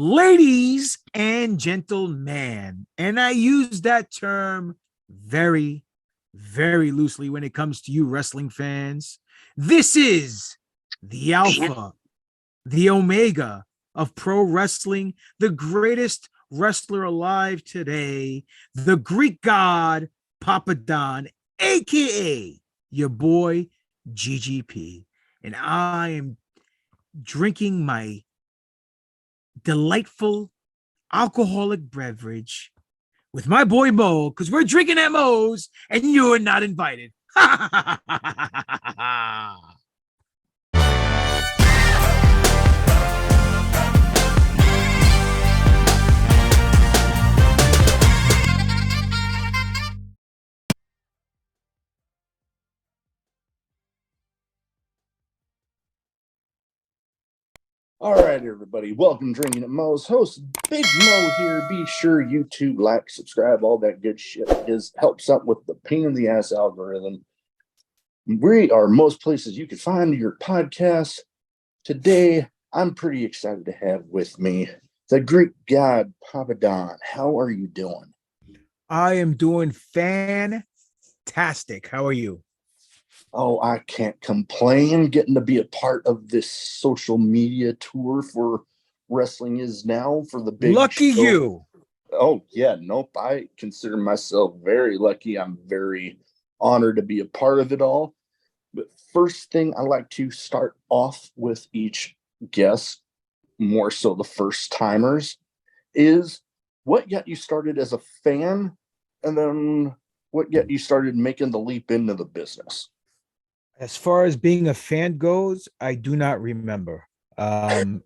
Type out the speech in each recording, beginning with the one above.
Ladies and gentlemen, and I use that term very, very loosely when it comes to you wrestling fans. This is the Alpha, the Omega of pro wrestling, the greatest wrestler alive today, the Greek god Papadon, aka your boy GGP. And I am drinking my delightful alcoholic beverage with my boy Mo, because we're drinking at Mo's and you're not invited. All right, everybody. Welcome to Drinking at Mo's. Host Big Mo here. Be sure you to like, subscribe, all that good shit. It helps out with the pain in the ass algorithm. We are most places you can find your podcast. Today, I'm pretty excited to have with me the Greek god Papadon. How are you doing? I am doing fantastic. How are you? Oh, I can't complain. Getting to be a part of this social media tour for Wrestling Is Now for the big Lucky show. you. Oh, yeah. Nope. I consider myself very lucky. I'm very honored to be a part of it all. But first thing, I like to start off with each guest, more so the first timers, is what got you started as a fan, and then what got you started making the leap into the business? As far as being a fan goes, I do not remember. I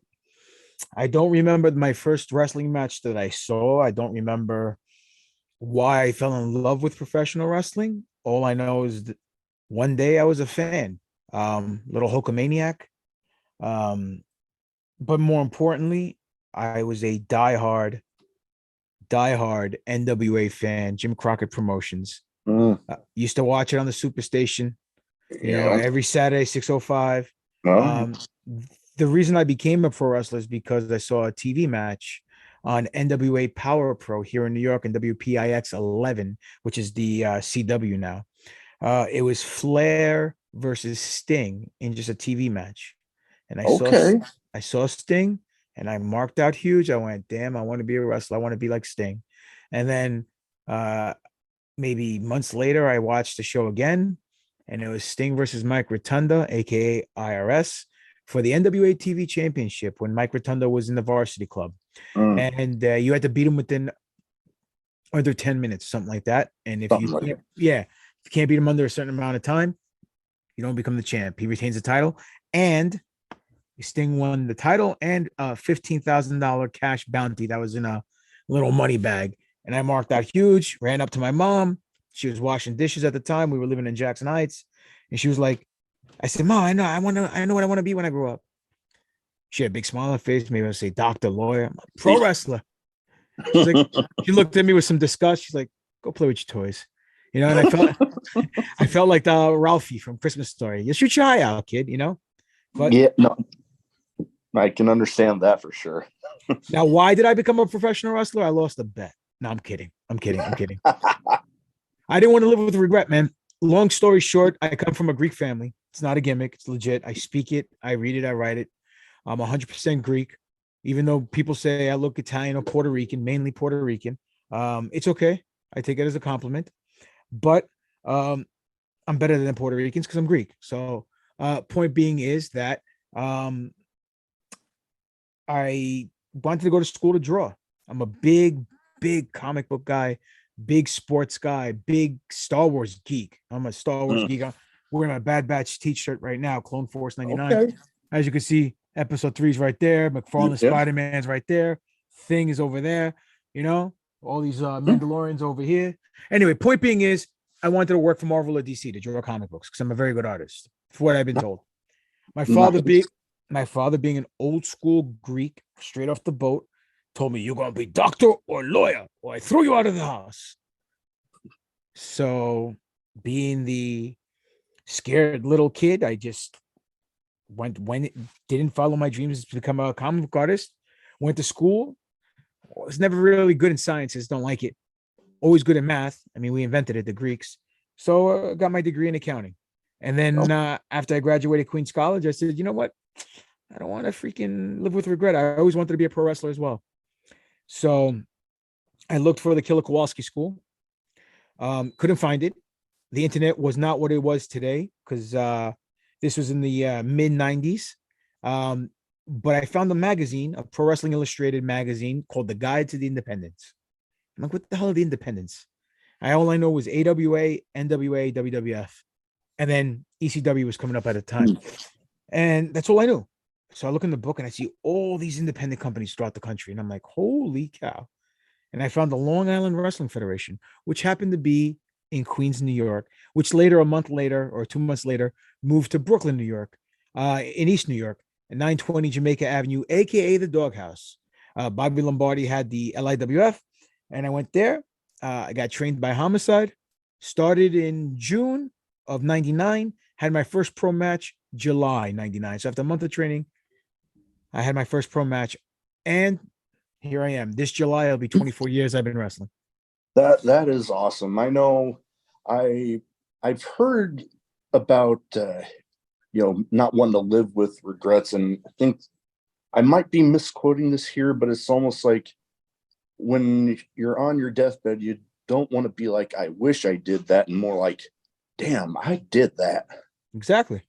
don't remember my first wrestling match that I saw. I don't remember why I fell in love with professional wrestling. All I know is that one day I was a fan, little Hulkamaniac. But more importantly, I was a diehard NWA fan, Jim Crockett Promotions. Used to watch it on the Superstation. Every Saturday, 6:05. The reason I became a pro wrestler is because I saw a TV match on NWA Power Pro here in New York and WPIX 11, which is the CW now. It was Flair versus Sting in just a TV match. And I saw Sting and I marked out huge. I went, damn, I want to be a wrestler. I want to be like Sting. And then maybe months later, I watched the show again. And it was Sting versus Mike Rotunda, aka IRS, for the NWA TV Championship when Mike Rotunda was in the Varsity Club, and you had to beat him within under 10 minutes, something like that. And if you can't beat him under a certain amount of time, you don't become the champ. He retains the title, and Sting won the title and a $15,000 cash bounty that was in a little money bag. And I marked out huge. Ran up to my mom. She was washing dishes at the time. We were living in Jackson Heights. And she was like, I said, Mom, I know what I want to be when I grow up. She had a big smile on her face. Maybe I'll say doctor, lawyer, I'm a pro wrestler. She's like, she looked at me with some disgust. She's like, go play with your toys. And I felt like Ralphie from Christmas Story. You shoot your eye out, kid, But yeah, no, I can understand that for sure. Now, why did I become a professional wrestler? I lost a bet. No, I'm kidding. I didn't want to live with regret, man. Long story short, I come from a Greek family. It's not a gimmick. It's legit. I speak it. I read it. I write it. I'm 100% Greek, even though people say I look Italian or Puerto Rican, mainly Puerto Rican. It's okay. I take it as a compliment. But I'm better than Puerto Ricans because I'm Greek. So point being is that I wanted to go to school to draw. I'm a big comic book guy, big sports guy, big Star Wars geek. I'm a Star Wars geek. I'm wearing my Bad Batch t-shirt right now, Clone Force 99. Okay. As you can see, episode 3 is right there. McFarlane Spider-Man's right there. Thing is over there. All these Mandalorians over here. Anyway, point being is I wanted to work for Marvel or DC to draw comic books because I'm a very good artist, for what I've been told. My father being an old school Greek, straight off the boat, told me, you're going to be doctor or lawyer, or I throw you out of the house. So being the scared little kid, I just didn't follow my dreams to become a comic book artist. Went to school. Was never really good in sciences. Don't like it. Always good in math. I mean, we invented it, the Greeks. So got my degree in accounting. And then after I graduated Queens College, I said, you know what? I don't want to freaking live with regret. I always wanted to be a pro wrestler as well. So I looked for the Killer Kowalski School. Couldn't find it. The internet was not what it was today because this was in the mid 90s. But I found a magazine, a Pro Wrestling Illustrated magazine called The Guide to the Independents. I'm like, what the hell are the independents? All I know was AWA, NWA, WWF. And then ECW was coming up at the time. And that's all I knew. So I look in the book and I see all these independent companies throughout the country. And I'm like, holy cow. And I found the Long Island Wrestling Federation, which happened to be in Queens, New York, which later, a month later or 2 months later, moved to Brooklyn, New York, in East New York, at 920 Jamaica Avenue, aka the Doghouse. Bobby Lombardi had the LIWF, and I went there. I got trained by Homicide, started in June of 99, had my first pro match July 99. So after a month of training, I had my first pro match, and here I am. This July, it'll be 24 years I've been wrestling. That is awesome. I know I've heard about not wanting to live with regrets, and I think I might be misquoting this here, but it's almost like when you're on your deathbed, you don't want to be like, I wish I did that, and more like, damn, I did that. Exactly.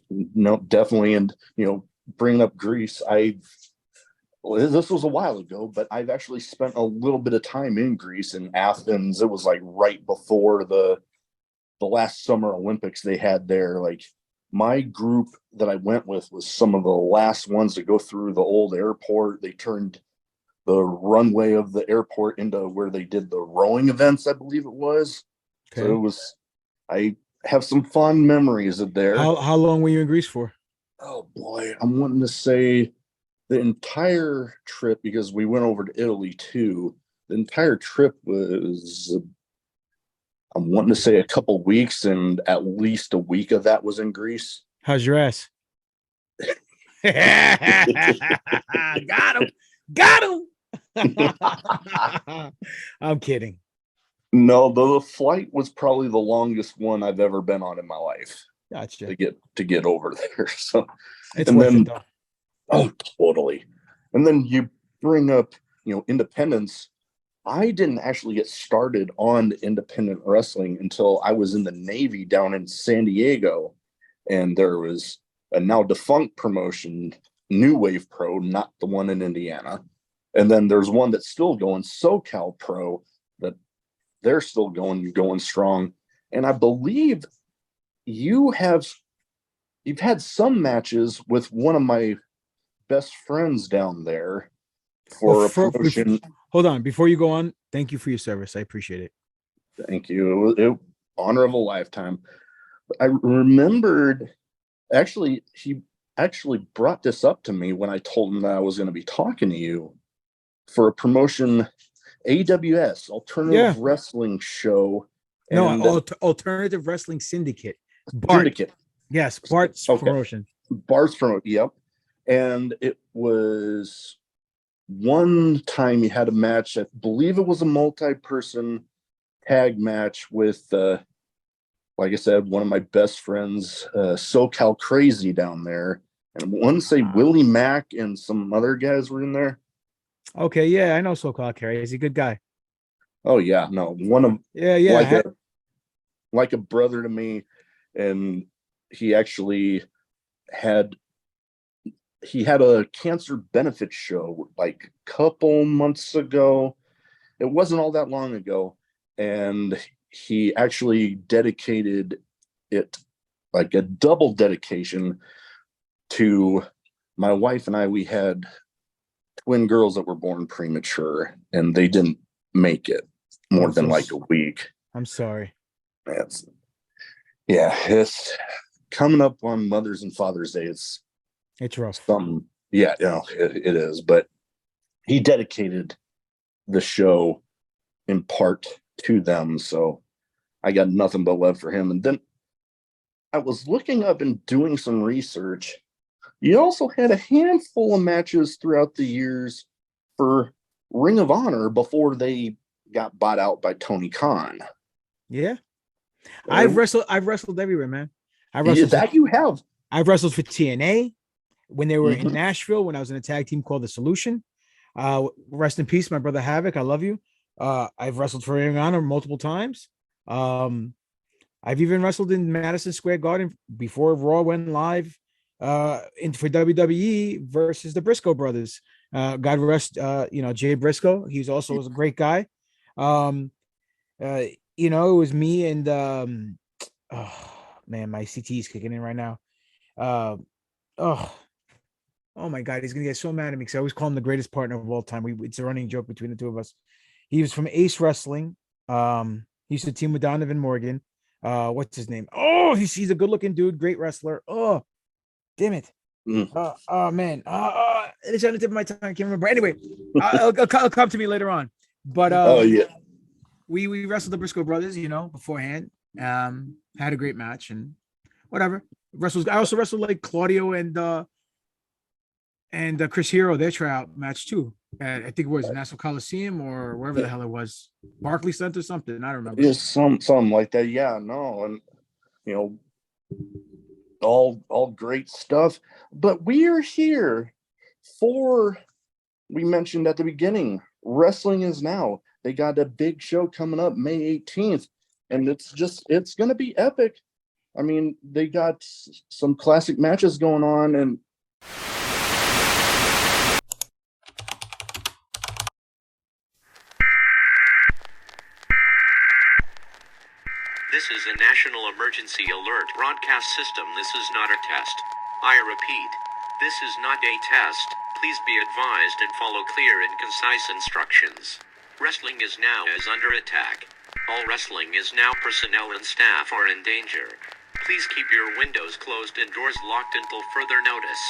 No, definitely. And bring up Greece. This was a while ago, but I've actually spent a little bit of time in Greece, in Athens. It was like right before the last Summer Olympics they had there. Like, my group that I went with was some of the last ones to go through the old airport. They turned the runway of the airport into where they did the rowing events, I believe it was. Okay. So I have some fond memories of there. How long were you in Greece for? Oh boy, I'm wanting to say the entire trip, because we went over to Italy too. The entire trip was, I'm wanting to say, a couple weeks, and at least a week of that was in Greece. How's your ass? Got him. I'm kidding. No, the flight was probably the longest one I've ever been on in my life. Gotcha. To get over there. So it's worth it though. Oh, totally. And then you bring up, independence. I didn't actually get started on independent wrestling until I was in the Navy down in San Diego. And there was a now defunct promotion, New Wave Pro, not the one in Indiana. And then there's one that's still going, SoCal Pro, that they're still going strong. And I believe you've had some matches with one of my best friends down there for a promotion. Hold on, before you go on, thank you for your service. I appreciate it. Thank you. It was honor of a lifetime. I remembered, actually, he actually brought this up to me when I told him that I was going to be talking to you for a promotion, AWS, Alternative Wrestling Show. No, Alternative Wrestling Syndicate. Syndicate. Yes, Bart's promotion. Bart's promotion, yep. And it was one time he had a match, I believe it was a multi-person tag match with, like I said, one of my best friends, SoCal Crazy down there. And I want to say Willie Mack and some other guys were in there. Okay, yeah, I know SoCal Crazy. He's a good guy. Oh, yeah, no, one of, like a brother to me. And he actually had a cancer benefit show like a couple months ago. It wasn't all that long ago. And he actually dedicated it, like a double dedication, to my wife and I. We had twin girls that were born premature, and they didn't make it more than like a week. I'm sorry. It's coming up on Mother's and Father's Day. It's rough. It is. But he dedicated the show in part to them, so I got nothing but love for him. And then I was looking up and doing some research. You also had a handful of matches throughout the years for Ring of Honor before they got bought out by Tony Khan. Yeah. I've wrestled everywhere, man. You have. I've wrestled for TNA when they were in Nashville, when I was in a tag team called The Solution. Rest in peace, my brother Havoc. I love you. I've wrestled for Ring of Honor multiple times. I've even wrestled in Madison Square Garden before Raw went live for WWE versus the Briscoe brothers. God rest, Jay Briscoe. He's also was a great guy. It was me and oh man, my CT is kicking in right now. Oh my God, he's gonna get so mad at me because I always call him the greatest partner of all time. It's a running joke between the two of us. He was from Ace Wrestling. He used to team with Donovan Morgan. What's his name? Oh, he's a good-looking dude, great wrestler. Oh, damn it. Oh man. It's on the tip of my tongue. I can't remember. Anyway, it'll come to me later on. But we wrestled the Briscoe brothers, beforehand. Had a great match and whatever. I also wrestled like Claudio and Chris Hero, their tryout match too. I think it was Nassau Coliseum or wherever the hell it was, Barclays Center, something. I don't remember. Yeah, something like that. Yeah, no, and all great stuff. But we are here for. We mentioned at the beginning, Wrestling Is Now. They got a big show coming up May 18th, and it's going to be epic. I mean, they got some classic matches going on, and this is a national emergency alert broadcast system. This is not a test. I repeat, this is not a test. Please be advised and follow clear and concise instructions. Wrestling Is Now is under attack. All Wrestling Is Now personnel and staff are in danger. Please keep your windows closed and doors locked until further notice.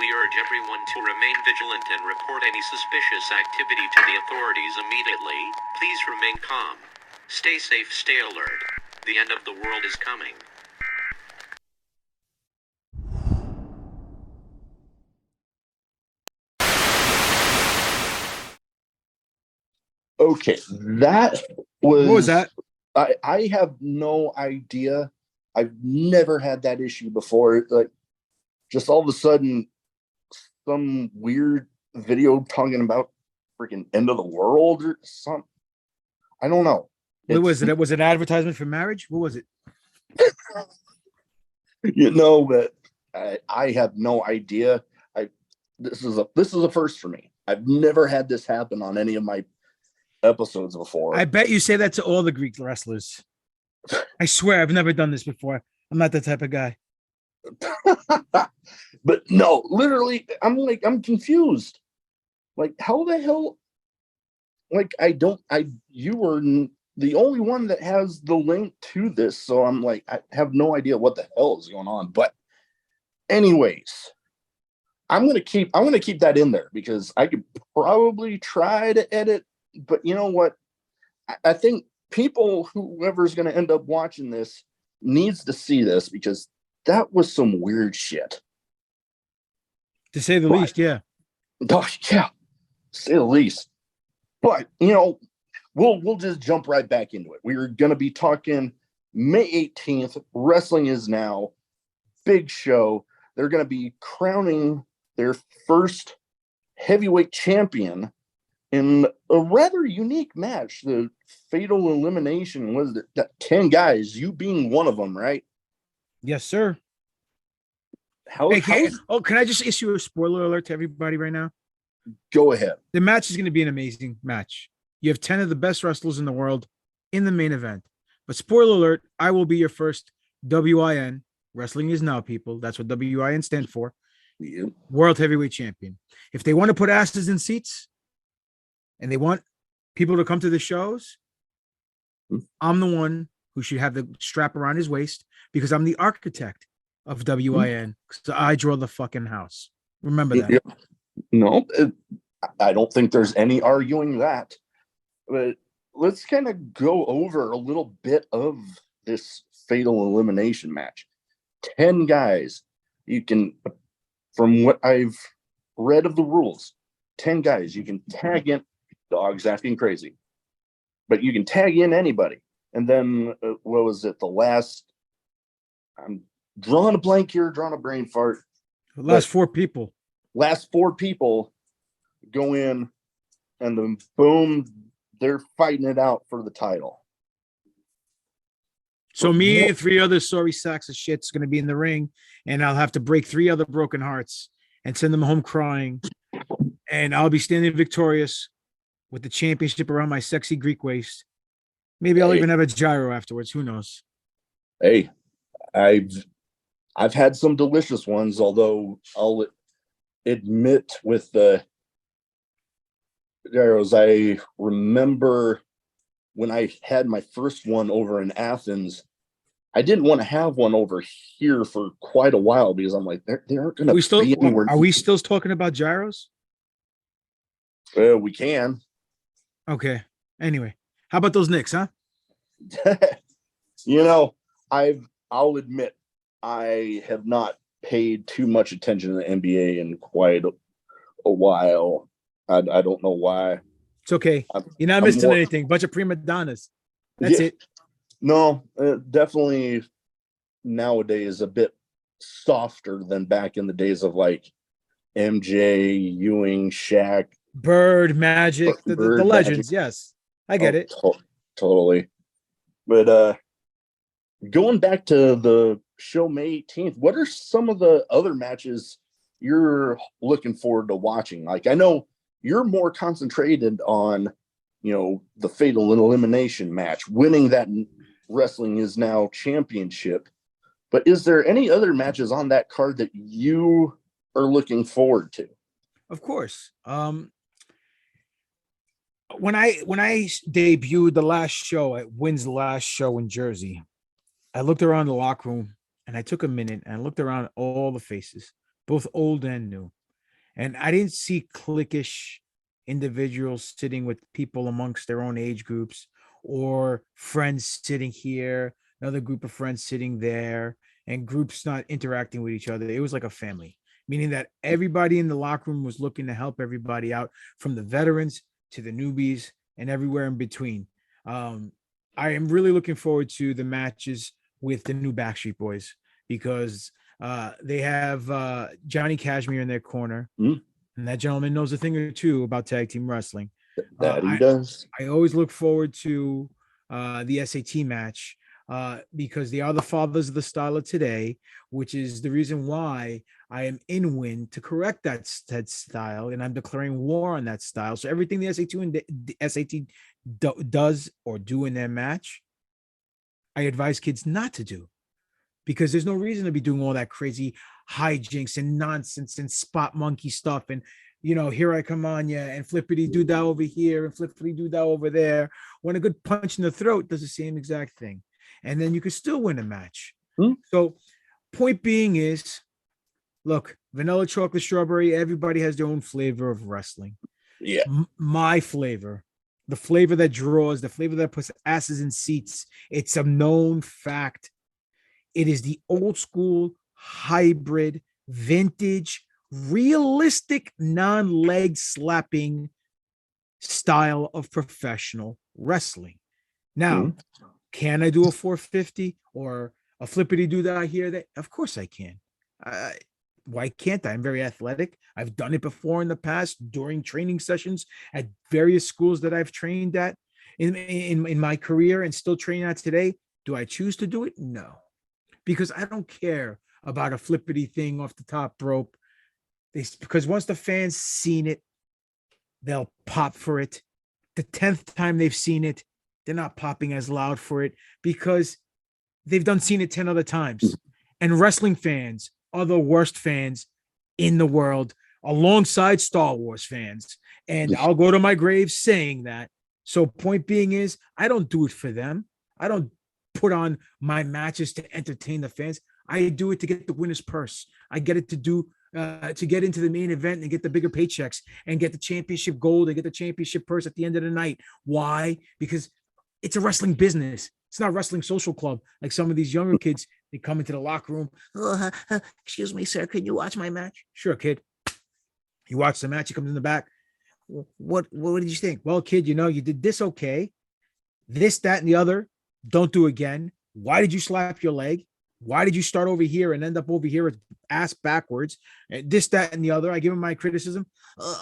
We urge everyone to remain vigilant and report any suspicious activity to the authorities immediately. Please remain calm. Stay safe, stay alert. The end of the world is coming. okay, that was. What was that? I have no idea. I've never had that issue before. Like, just all of a sudden, some weird video talking about freaking end of the world or something. I don't know. What was it? Was it an advertisement for marriage? What was it? But I have no idea. This is a first for me. I've never had this happen on any of my episodes before. I bet you say that to all the Greek wrestlers. I swear I've never done this before. I'm not that type of guy. But no, literally, I'm confused. Like, how the hell? Like, you were the only one that has the link to this, so I'm like, I have no idea what the hell is going on. But anyways, I'm gonna keep that in there because I could probably try to edit, but you know what? I think whoever's gonna end up watching this needs to see this because that was some weird shit. To say the least, yeah. Oh, yeah, say the least. But we'll just jump right back into it. We're gonna be talking May 18th. Wrestling Is Now, big show. They're gonna be crowning their first heavyweight champion in a rather unique match. The fatal elimination was 10 guys, you being one of them, right? Yes, sir. Can I just issue a spoiler alert to everybody right now? Go ahead. The match is going to be an amazing match. You have 10 of the best wrestlers in the world in the main event. But spoiler alert, I will be your first WIN, Wrestling Is Now, people. That's what WIN stands for. Yep. World Heavyweight Champion. If they want to put asses in seats and they want people to come to the shows, I'm the one who should have the strap around his waist because I'm the architect of WIN. So I draw the fucking house. Remember that. Yep. No, I don't think there's any arguing that. But let's kind of go over a little bit of this fatal elimination match. 10 guys. You can from what I've read of the rules, 10 guys, you can tag in, dog's acting crazy, but you can tag in anybody. And then what was it? The last, I'm drawing a blank here, drawing a brain fart. The last four people go in, and then boom, they're fighting it out for the title. So me and three other sorry sacks of shit's going to be in the ring, and I'll have to break three other broken hearts and send them home crying. And I'll be standing victorious with the championship around my sexy Greek waist. Maybe I'll even have a gyro afterwards. Who knows? Hey, I've had some delicious ones, although I'll admit with the gyros, I remember when I had my first one over in Athens, I didn't want to have one over here for quite a while because I'm like, they aren't going to be anywhere. Are we still talking about gyros? We can. Okay. Anyway, how about those Knicks, huh? You know, I'll admit I have not paid too much attention to the NBA in quite a while. I don't know why. It's okay. You're not missing anything. Bunch of prima donnas. That's it. No, definitely nowadays a bit softer than back in the days of like MJ, Ewing, Shaq, Bird, Magic, the legends. Magic. Yes, I get it. Totally. But going back to the show May 18th, what are some of the other matches you're looking forward to watching? Like, I know you're more concentrated on, the fatal elimination match, winning that Wrestling Is Now championship. But is there any other matches on that card that you are looking forward to? Of course. When I debuted the last show at Wynn's last show in Jersey, I looked around the locker room and I took a minute and I looked around all the faces, both old and new. And I didn't see cliquish individuals sitting with people amongst their own age groups or friends sitting here, another group of friends sitting there, and groups not interacting with each other. It was like a family, meaning that everybody in the locker room was looking to help everybody out, from the veterans to the newbies and everywhere in between. I am really looking forward to the matches with the new Backstreet Boys because they have Johnny Cashmere in their corner. And that gentleman knows a thing or two about tag team wrestling. That he does. I always look forward to the SAT match because they are the fathers of the style of today, which is the reason why I am in Wynn to correct that style, and I'm declaring war on that style. So everything the SAT does or do in their match, I advise kids not to do, because there's no reason to be doing all that crazy hijinks and nonsense and spot monkey stuff. And, here I come on you and flippity do that over here and flippity do that over there. When a good punch in the throat does the same exact thing. And then you could still win a match. So point being is, look, vanilla, chocolate, strawberry, everybody has their own flavor of wrestling. Yeah. My flavor, the flavor that draws, the flavor that puts asses in seats. It's a known fact. It is the old school, hybrid, vintage, realistic, non-leg slapping style of professional wrestling. Now, can I do a 450 or a flippity do that here? That of course I can. Why can't I? I'm very athletic. I've done it before in the past during training sessions at various schools that I've trained at in my career and still train at today. Do I choose to do it? No, because I don't care about a flippity thing off the top rope. Because once the fans seen it, they'll pop for it. The 10th time they've seen it, they're not popping as loud for it because they've seen it 10 other times. And wrestling fans are the worst fans in the world, alongside Star Wars fans. And I'll go to my grave saying that. So point being is, I don't do it for them. I don't put on my matches to entertain the fans. I do it to get the winner's purse. I get it to do to get into the main event and get the bigger paychecks and get the championship gold and get the championship purse at the end of the night. Why? Because it's a wrestling business. It's not a wrestling social club like some of these younger kids They come into the locker room. Excuse me, sir. Can you watch my match? Sure, kid. You watch the match. He comes in the back. What did you think? Well, kid, you did this okay. This, that, and the other. Don't do again. Why did you slap your leg? Why did you start over here and end up over here with ass backwards? This, that, and the other. I give him my criticism.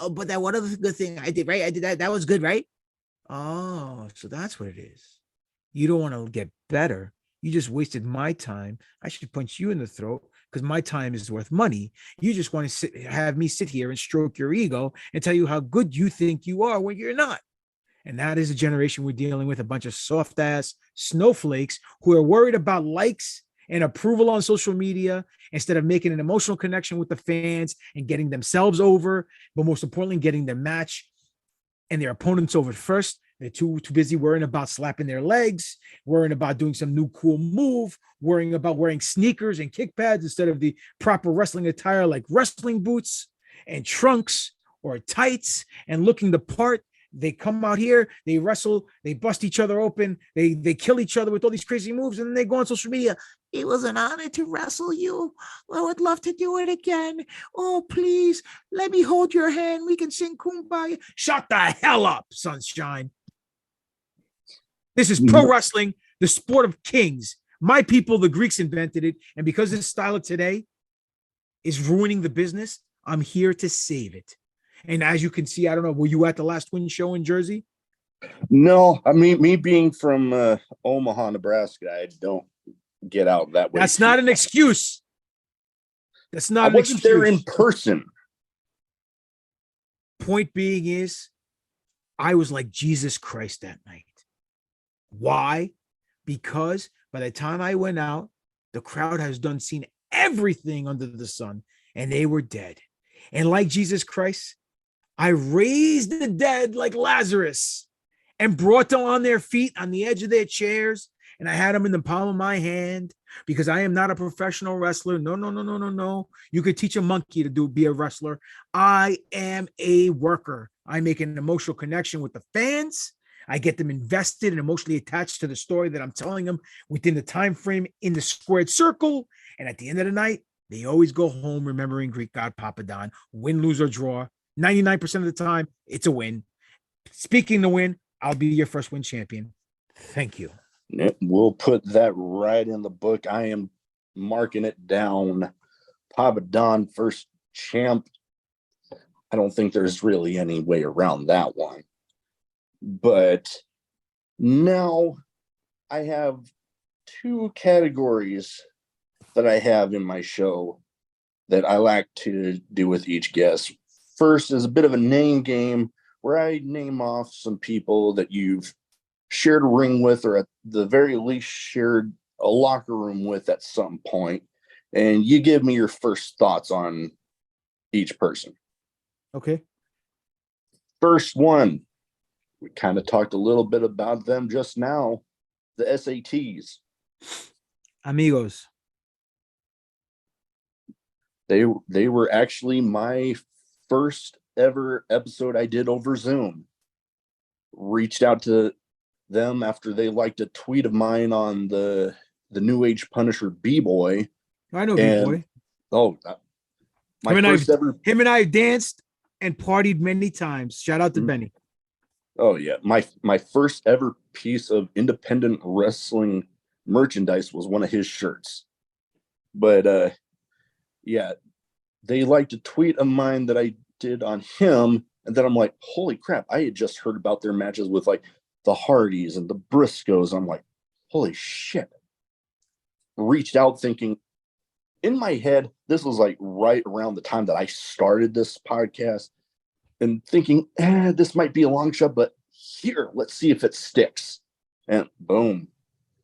But that one other good thing I did, right? I did that. That was good, right? Oh, so that's what it is. You don't want to get better. You just wasted my time. I should punch you in the throat because my time is worth money. You just want to have me sit here and stroke your ego and tell you how good you think you are when you're not. And that is a generation we're dealing with, a bunch of soft ass snowflakes who are worried about likes and approval on social media instead of making an emotional connection with the fans and getting themselves over, but most importantly, getting their match and their opponents over first. They're too busy worrying about slapping their legs, worrying about doing some new cool move, worrying about wearing sneakers and kick pads instead of the proper wrestling attire like wrestling boots and trunks or tights and looking the part. They come out here, they wrestle, they bust each other open, they kill each other with all these crazy moves, and then they go on social media. It was an honor to wrestle you. I would love to do it again. Oh, please, let me hold your hand. We can sing Kumbaya. Shut the hell up, sunshine. This is pro wrestling, the sport of kings. My people, the Greeks, invented it, and because this style of today is ruining the business, I'm here to save it. And as you can see, I don't know, were you at the last Win show in Jersey? No, I mean, me being from Omaha, Nebraska, I don't get out that way. That's not an excuse. That's not an excuse. I wasn't there in person. Point being is, I was like Jesus Christ that night. Why? Because by the time I went out, the crowd has seen everything under the sun, and they were dead. And like Jesus Christ, I raised the dead like Lazarus and brought them on their feet on the edge of their chairs. And I had them in the palm of my hand because I am not a professional wrestler. No. You could teach a monkey to be a wrestler. I am a worker. I make an emotional connection with the fans. I get them invested and emotionally attached to the story that I'm telling them within the time frame in the squared circle. And at the end of the night, they always go home remembering Greek god Papadon, win, lose, or draw. 99% of the time, it's a win. Speaking the win, I'll be your first win champion. Thank you. We'll put that right in the book. I am marking it down. Papadon, first champ. I don't think there's really any way around that one. But now I have two categories that I have in my show that I like to do with each guest. First is a bit of a name game where I name off some people that you've shared a ring with, or at the very least shared a locker room with at some point. And you give me your first thoughts on each person. Okay. First one, we kind of talked a little bit about them just now, the SATs. Amigos. They were actually my first ever episode I did over Zoom. Reached out to them after they liked a tweet of mine on the New Age Punisher B-Boy. I know B-Boy. Oh, him and I danced and partied many times. Shout out to Benny. Oh yeah, my first ever piece of independent wrestling merchandise was one of his shirts. But yeah, they liked a tweet of mine that I did on him, and then I'm like, holy crap, I had just heard about their matches with like the Hardys and the Briscoes. I'm like, holy shit. Reached out thinking, in my head, this was like right around the time that I started this podcast, and thinking, this might be a long shot, but here, let's see if it sticks. And boom,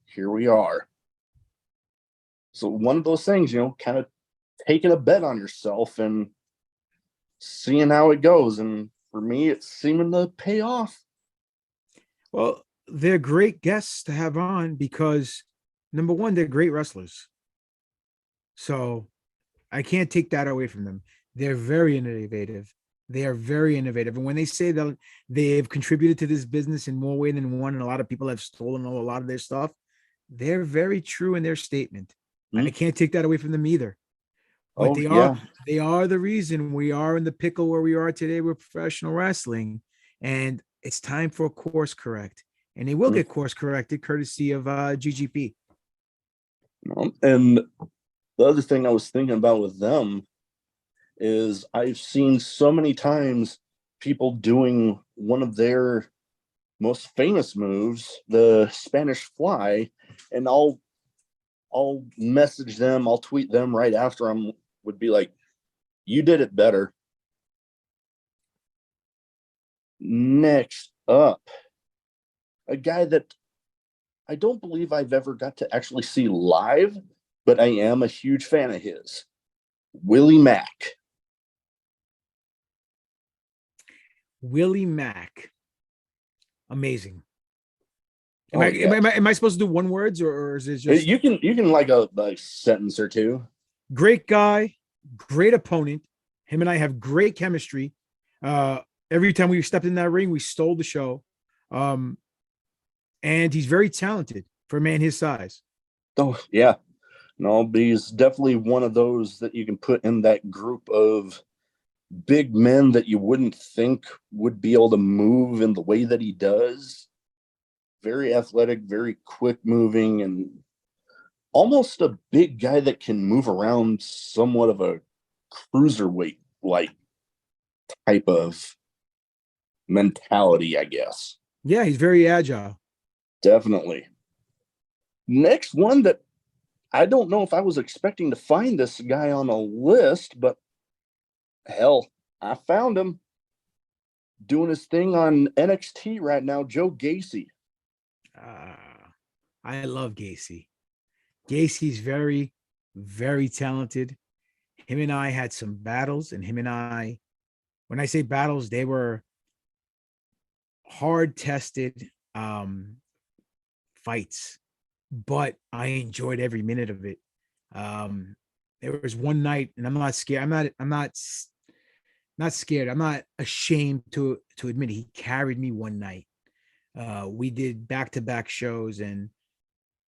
here we are. So one of those things, kind of taking a bet on yourself and seeing how it goes. And for me, it's seeming to pay off. Well, they're great guests to have on because, number one, they're great wrestlers. So I can't take that away from them. They're very innovative. They are very innovative. And when they say that they have contributed to this business in more way than one, and a lot of people have stolen a lot of their stuff, they're very true in their statement. I can't take that away from them either. But Oh, yeah. they are the reason we are in the pickle where we are today with professional wrestling. And it's time for a course correct. And they will get course corrected courtesy of GGP. And the other thing I was thinking about with them is I've seen so many times people doing one of their most famous moves, the Spanish Fly, and I'll message them, I'll tweet them right after I'm would be like, you did it better. Next up, a guy that I don't believe I've ever got to actually see live, but I am a huge fan of his, Willie Mack. Willie Mack. Amazing. Am I supposed to do one words or is it just you can like a sentence or two? Great guy, great opponent. Him and I have great chemistry. Every time we stepped in that ring, we stole the show. And he's very talented for a man his size. Oh, yeah. No, but he's definitely one of those that you can put in that group of big men that you wouldn't think would be able to move in the way that he does. Very athletic, very quick moving, and almost a big guy that can move around somewhat of a cruiserweight like type of mentality, I guess. Yeah, he's very agile. Definitely. Next one that I don't know if I was expecting to find this guy on a list, but hell, I found him doing his thing on NXT right now, Joe Gacy. I love Gacy. Gacy's very, very talented. Him and I had some battles, and him and I, when I say battles, they were hard tested fights, but I enjoyed every minute of it. There was one night, and I'm not scared. I'm not scared. I'm not ashamed to admit it. He carried me one night. We did back-to-back shows, and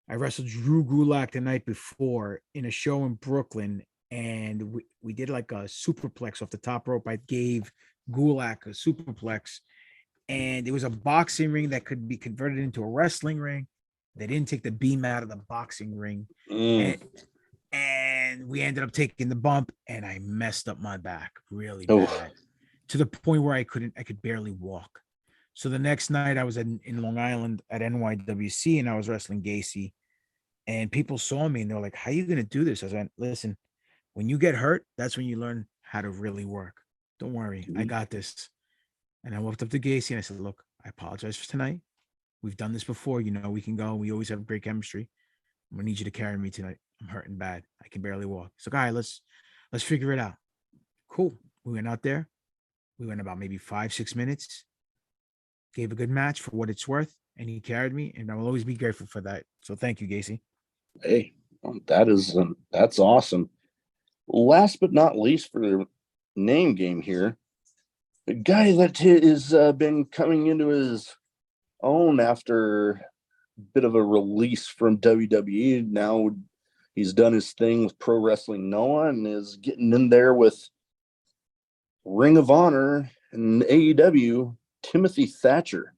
I wrestled Drew Gulak the night before in a show in Brooklyn, and we did like a superplex off the top rope. I gave Gulak a superplex, and it was a boxing ring that could be converted into a wrestling ring. They didn't take the beam out of the boxing ring, and we ended up taking the bump, and I messed up my back really bad to the point where I could barely walk. So the next night I was in Long Island at NYWC, and I was wrestling Gacy, and people saw me and they're like, how are you going to do this? I said, listen, when you get hurt, that's when you learn how to really work. Don't worry. I got this. And I walked up to Gacy and I said, look, I apologize for tonight. We've done this before. You know, we can go. We always have great chemistry. I'm going to need you to carry me tonight. I'm hurting bad. I can barely walk. So, guy, let's figure it out. Cool. We went out there. We went about maybe 5-6 minutes. Gave a good match for what it's worth, and he carried me, and I will always be grateful for that. So thank you, Gacy. Hey, that's awesome. Last but not least for the name game here, the guy that has been coming into his own after a bit of a release from WWE. Now he's done his thing with Pro Wrestling Noah and is getting in there with Ring of Honor and AEW. Timothy Thatcher.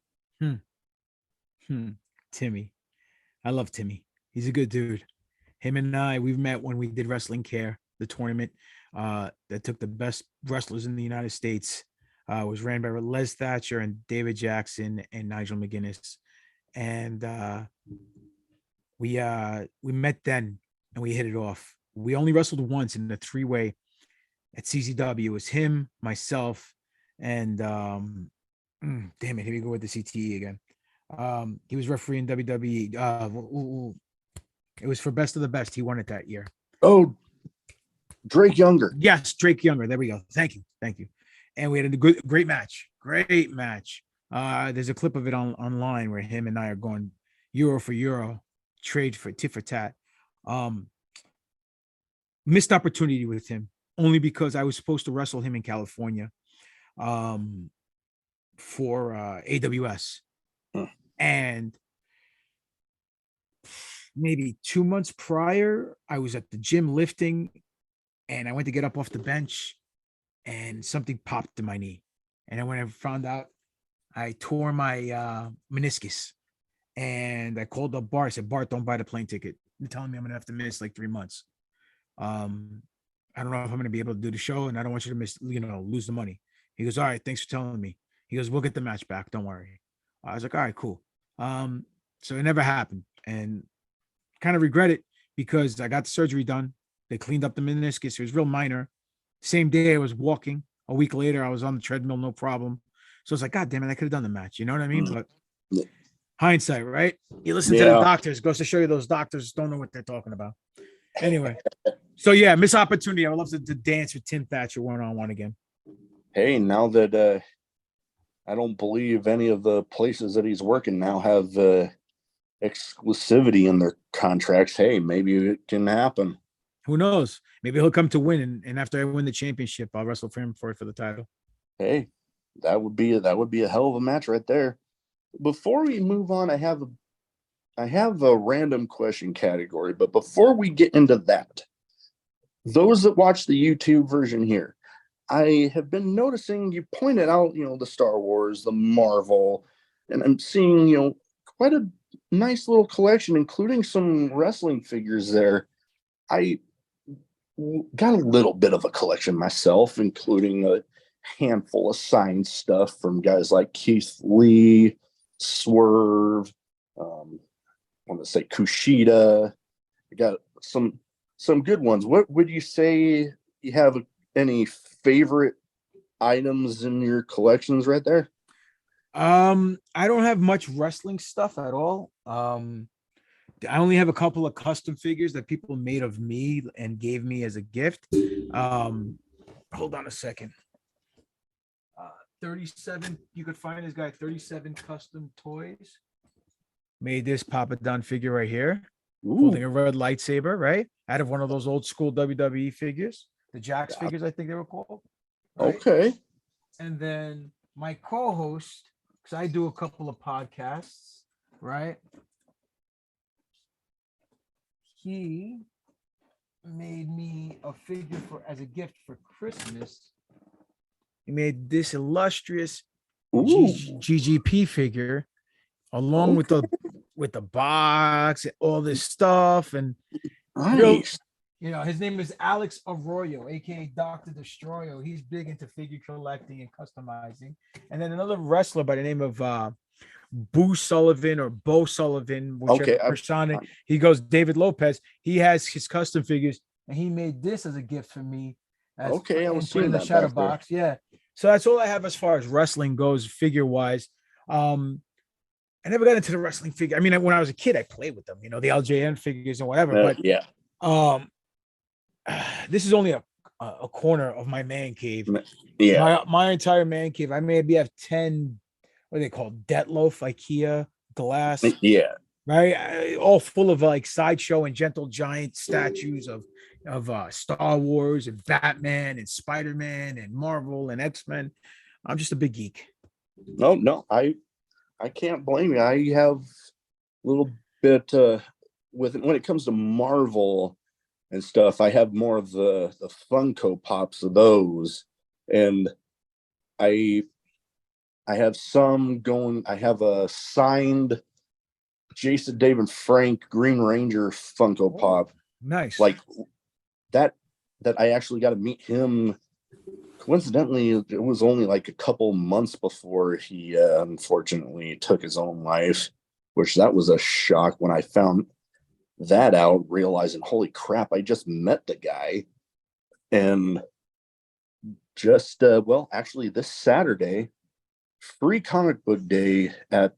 Timmy. I love Timmy. He's a good dude. Him and I, we've met when we did Wrestling Care, the tournament that took the best wrestlers in the United States. Was ran by Les Thatcher and David Jackson and Nigel McGuinness. And we met then and we hit it off. We only wrestled once in the 3-way at CZW. It was him, myself, and damn it, here we go with the CTE again. He was refereeing WWE. It was for Best of the Best. He won it that year. Oh, Drake Younger. Yes, Drake Younger. There we go. Thank you. And we had a great match. There's a clip of it online where him and I are going euro for euro, trade for tit for tat. Missed opportunity with him only because I was supposed to wrestle him in California. For AWS. And maybe 2 months prior, I was at the gym lifting, and I went to get up off the bench, and something popped in my knee. And then when I found out, I tore my meniscus. And I called up Bart. I said, Bart, don't buy the plane ticket. You're telling me I'm gonna have to miss like 3 months. I don't know if I'm gonna be able to do the show, and I don't want you to miss, lose the money. He goes, all right, thanks for telling me. He goes, we'll get the match back. Don't worry. I was like, all right, cool. So it never happened, and kind of regret it because I got the surgery done. They cleaned up the meniscus. It was real minor. Same day I was walking. A week later, I was on the treadmill, no problem. So it's like, God damn it, I could have done the match. You know what I mean? But hindsight, right? You listen to the doctors, goes to show you those doctors don't know what they're talking about. Anyway, so yeah, missed opportunity. I would love to dance with Tim Thatcher one-on-one again. Hey, now that I don't believe any of the places that he's working now have exclusivity in their contracts, hey, maybe it can happen. Who knows? Maybe he'll come to win, and after I win the championship, I'll wrestle for him for the title. Hey, that would be a hell of a match right there. Before we move on, I have a random question category, but before we get into that, those that watch the YouTube version here, I have been noticing you pointed out, the Star Wars, the Marvel, and I'm seeing, quite a nice little collection, including some wrestling figures there. I got a little bit of a collection myself, including a handful of signed stuff from guys like Keith Lee, Swerve, I want to say Kushida. I got some good ones. What would you say you have any favorite items in your collections right there? I don't have much wrestling stuff at all. I only have a couple of custom figures that people made of me and gave me as a gift. Hold on a second. 37, you could find this guy 37 Custom Toys. Made this Papadon figure right here. Ooh. Holding a red lightsaber, right? Out of one of those old school WWE figures. The Jax figures, I think they were called. Right? Okay. And then my co-host, because I do a couple of podcasts, right? He made me a figure as a gift for Christmas. He made this illustrious GGP figure along with the box and all this stuff. And nice. His name is Alex Arroyo, aka Dr. Destroyo. He's big into figure collecting and customizing. And then another wrestler by the name of Boo Sullivan or Bo Sullivan, whichever persona. He goes David Lopez. He has his custom figures, and he made this as a gift for me. I was seeing the shadow box. There. Yeah. So that's all I have as far as wrestling goes, figure wise. I never got into the wrestling figure. I mean, when I was a kid, I played with them, the LJN figures and whatever. But this is only a corner of my man cave. Yeah. My entire man cave. I maybe have 10. What are they called? Detloaf, IKEA glass. Yeah. Right. All full of like sideshow and gentle giant statues of Star Wars and Batman and Spider-Man and Marvel and X-Men. I'm just a big geek. No, I can't blame you. I have a little bit when it comes to Marvel and stuff. I have more of the Funko Pops of those, and I have some going. I have a signed Jason David Frank Green Ranger Funko Pop. Nice. Like that I actually got to meet him. Coincidentally, it was only like a couple months before he unfortunately took his own life, which that was a shock when I found that out, realizing, holy crap, I just met the guy. And just, actually this Saturday, free comic book day at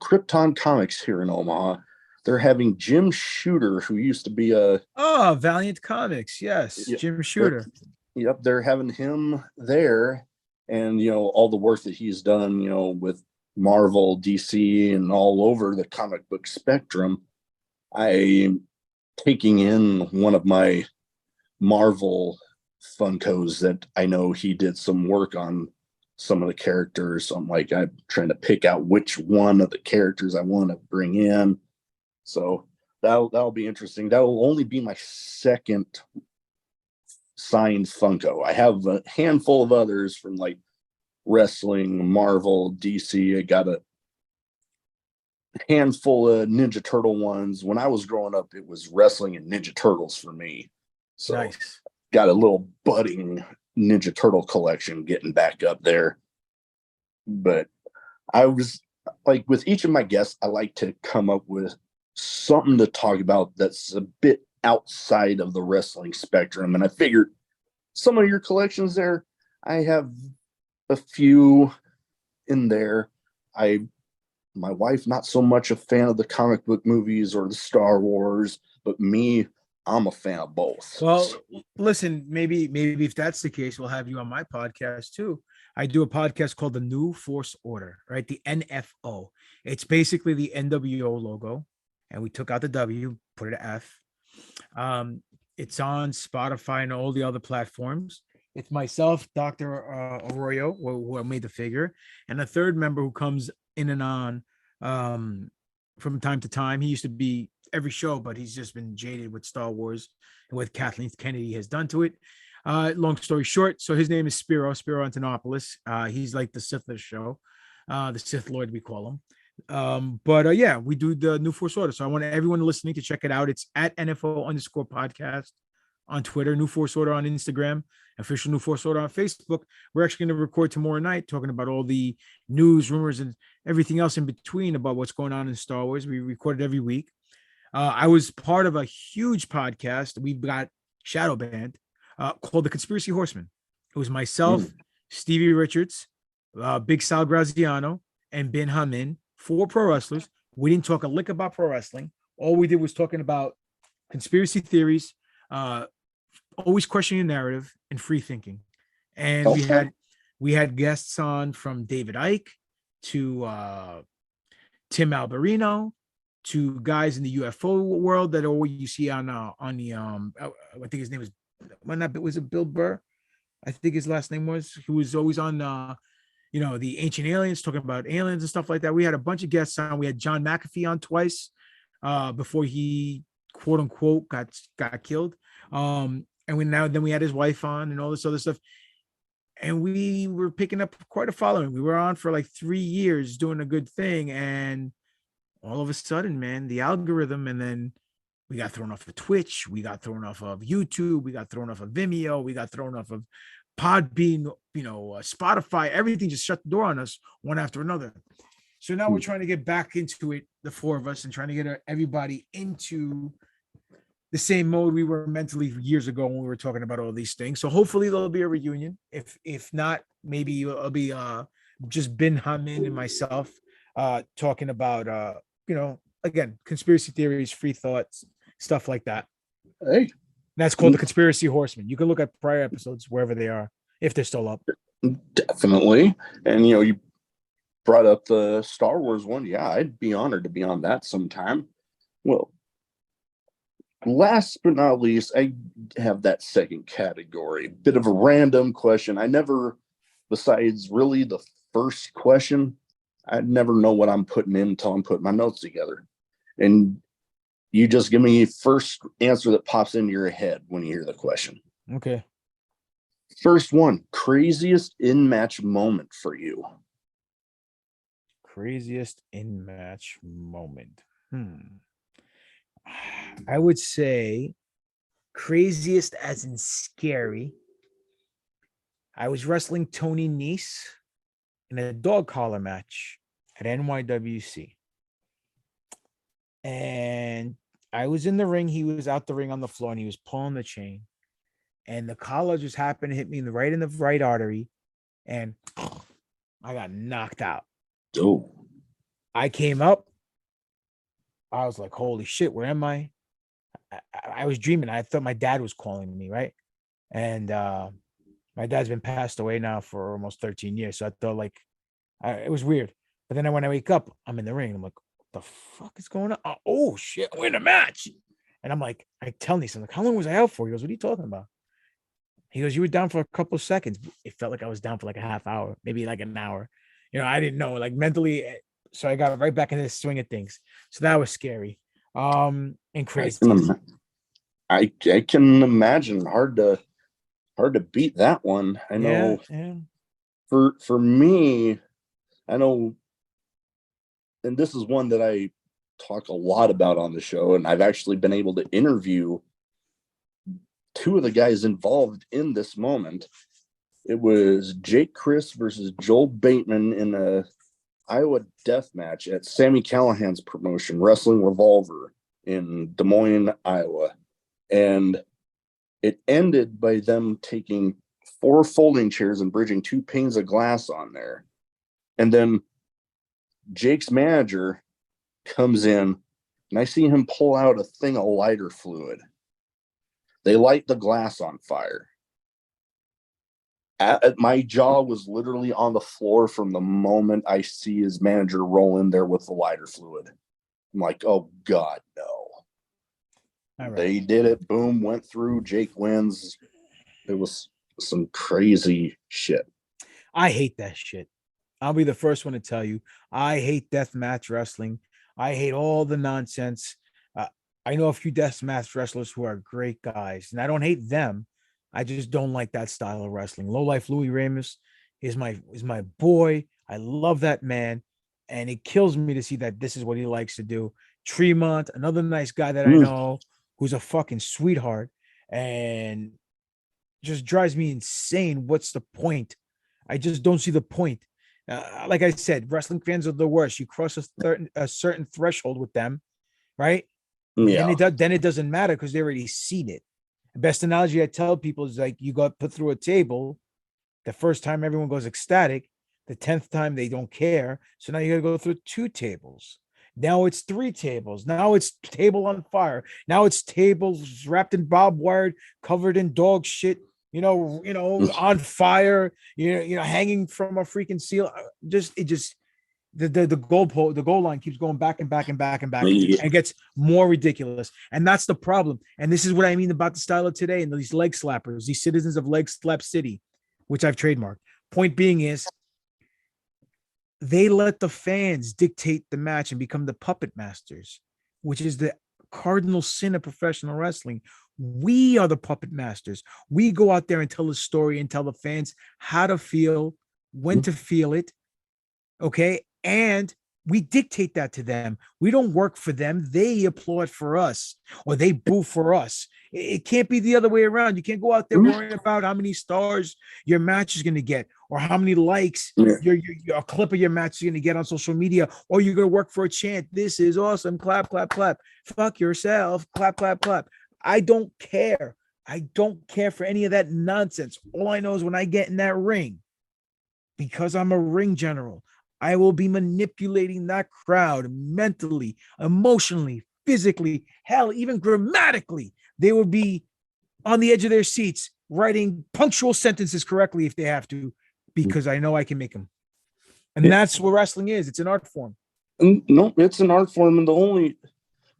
Krypton Comics here in Omaha. They're having Jim Shooter, who used to be Valiant Comics. Yes. Jim Shooter. They're having him there, and all the work that he's done, with Marvel, DC, and all over the comic book spectrum. I'm taking in one of my Marvel Funkos that I know he did some work on some of the characters. So I'm trying to pick out which one of the characters I want to bring in. So That'll be interesting. That'll only be my second signed Funko. I have a handful of others from like wrestling, Marvel, DC. I got a handful of Ninja Turtle ones. When I was growing up, it was wrestling and Ninja Turtles for me. So Nice. Got a little budding Ninja Turtle collection getting back up there. But I was like, with each of my guests, I like to come up with something to talk about that's a bit outside of the wrestling spectrum. And I figured some of your collections there, I have a few in there. My wife, not so much a fan of the comic book movies or the Star Wars, but me, I'm a fan of both. Well, listen, maybe if that's the case, we'll have you on my podcast too. I do a podcast called the New Force Order, right? The NFO. It's basically the NWO logo, and we took out the W, put it an F. It's on Spotify and all the other platforms. It's myself, Dr. Arroyo, who made the figure, and a third member who comes in and on from time to time. He used to be every show, but he's just been jaded with Star Wars and what Kathleen Kennedy has done to it. Long story short, so his name is Spiro Antonopoulos. He's like the Sith of the show, the Sith Lord, we call him. But yeah, we do the New Force Order. So I want everyone listening to check it out. It's at NFO_podcast on Twitter, New Force Order on Instagram, official New Force Order on Facebook. We're actually going to record tomorrow night talking about all the news, rumors, and everything else in between about what's going on in Star Wars. We record it every week. I was part of a huge podcast. We've got shadow banned called The Conspiracy Horsemen. It was myself, Stevie Richards, Big Sal Graziano, and Ben Hamin, 4 pro wrestlers. We didn't talk a lick about pro wrestling. All we did was talking about conspiracy theories, always questioning narrative, and free thinking. And we had guests on from David Icke to Tim Alberino to guys in the UFO world that always you see on the I think his name was it Bill Burr? I think his last name was. He was always on the Ancient Aliens, talking about aliens and stuff like that. We had a bunch of guests on. We had John McAfee on twice before he quote unquote got killed. And then we had his wife on and all this other stuff. And we were picking up quite a following. We were on for like 3 years doing a good thing. And all of a sudden, man, the algorithm, and then we got thrown off of Twitch. We got thrown off of YouTube. We got thrown off of Vimeo. We got thrown off of Podbean, Spotify. Everything just shut the door on us one after another. So now we're trying to get back into it, the 4 of us, and trying to get everybody into the same mode we were mentally years ago when we were talking about all these things. So hopefully there'll be a reunion. If not, maybe it'll be just Ben Hamin and myself talking about again, conspiracy theories, free thoughts, stuff like that. Hey, that's called The Conspiracy Horsemen. You can look at prior episodes wherever they are, if they're still up. Definitely. And you brought up the Star Wars one. Yeah, I'd be honored to be on that sometime. Well, last but not least, I have that second category. Bit of a random question. I never, besides really the first question, I never know what I'm putting in until I'm putting my notes together. And you just give me first answer that pops into your head when you hear the question. Okay. First one, craziest in-match moment for you. Craziest in-match moment. I would say craziest as in scary. I was wrestling Tony Nese in a dog collar match at NYWC. And I was in the ring. He was out the ring on the floor and he was pulling the chain. And the collar just happened to hit me in the right artery. And I got knocked out. Oh. I came up. I was like, holy shit, where am I? I was dreaming. I thought my dad was calling me, right? And my dad's been passed away now for almost 13 years. So I thought it was weird. But then when I wake up, I'm in the ring. I'm like, what the fuck is going on? Oh shit, we're in a match. And I'm like, I tell Nese, I'm like, how long was I out for? He goes, what are you talking about? He goes, you were down for a couple of seconds. It felt like I was down for like a half hour, maybe like an hour. I didn't know, like mentally. So I got right back in the swing of things. So that was scary. And I crazy. can, I can imagine. Hard to beat that one. I know. Yeah. For me, I know, and this is one that I talk a lot about on the show, and I've actually been able to interview two of the guys involved in this moment. It was Jake Chris versus Joel Bateman in a Iowa death match at Sammy Callahan's promotion, Wrestling Revolver, in Des Moines, Iowa. And it ended by them taking 4 folding chairs and bridging 2 panes of glass on there. And then Jake's manager comes in, and I see him pull out a thing of lighter fluid. They light the glass on fire. My jaw was literally on the floor from the moment I see his manager roll in there with the lighter fluid. I'm like, oh God, no. All right. They did it. Boom, went through. Jake wins. It was some crazy shit. I hate that shit. I'll be the first one to tell you. I hate deathmatch wrestling. I hate all the nonsense. I know a few deathmatch wrestlers who are great guys, and I don't hate them. I just don't like that style of wrestling. Low Life Louis Ramos is my boy. I love that man, and it kills me to see that this is what he likes to do. Tremont, another nice guy that I know, who's a fucking sweetheart, and just drives me insane. What's the point? I just don't see the point. Like I said, wrestling fans are the worst. You cross a certain threshold with them, right? Yeah. Then it doesn't matter because they already seen it. The best analogy I tell people is like you got put through a table. The first time everyone goes ecstatic. The 10th time they don't care. So now you got to go through 2 tables. Now it's 3 tables. Now it's table on fire. Now it's tables wrapped in barbed wire, covered in dog shit. On fire. Hanging from a freaking seal. The goal line keeps going back and back and back and back, and it gets more ridiculous. And that's the problem. And this is what I mean about the style of today and these leg slappers, these citizens of Leg Slap City, which I've trademarked. Point being is they let the fans dictate the match and become the puppet masters, which is the cardinal sin of professional wrestling. We are the puppet masters. We go out there and tell a story and tell the fans how to feel, when to feel it. Okay. And we dictate that to them. We don't work for them. They applaud for us or they boo for us. It can't be the other way around. You can't go out there worrying about how many stars your match is going to get or how many likes your clip of your match is going to get on social media, or you're going to work for a chant. This is awesome. Clap, clap, clap. Fuck yourself. Clap, clap, clap. I don't care. I don't care for any of that nonsense. All I know is when I get in that ring, because I'm a ring general, I will be manipulating that crowd mentally, emotionally, physically, hell, even grammatically. They will be on the edge of their seats, writing punctual sentences correctly if they have to, because I know I can make them. And that's what wrestling is. It's an art form. No, it's an art form. And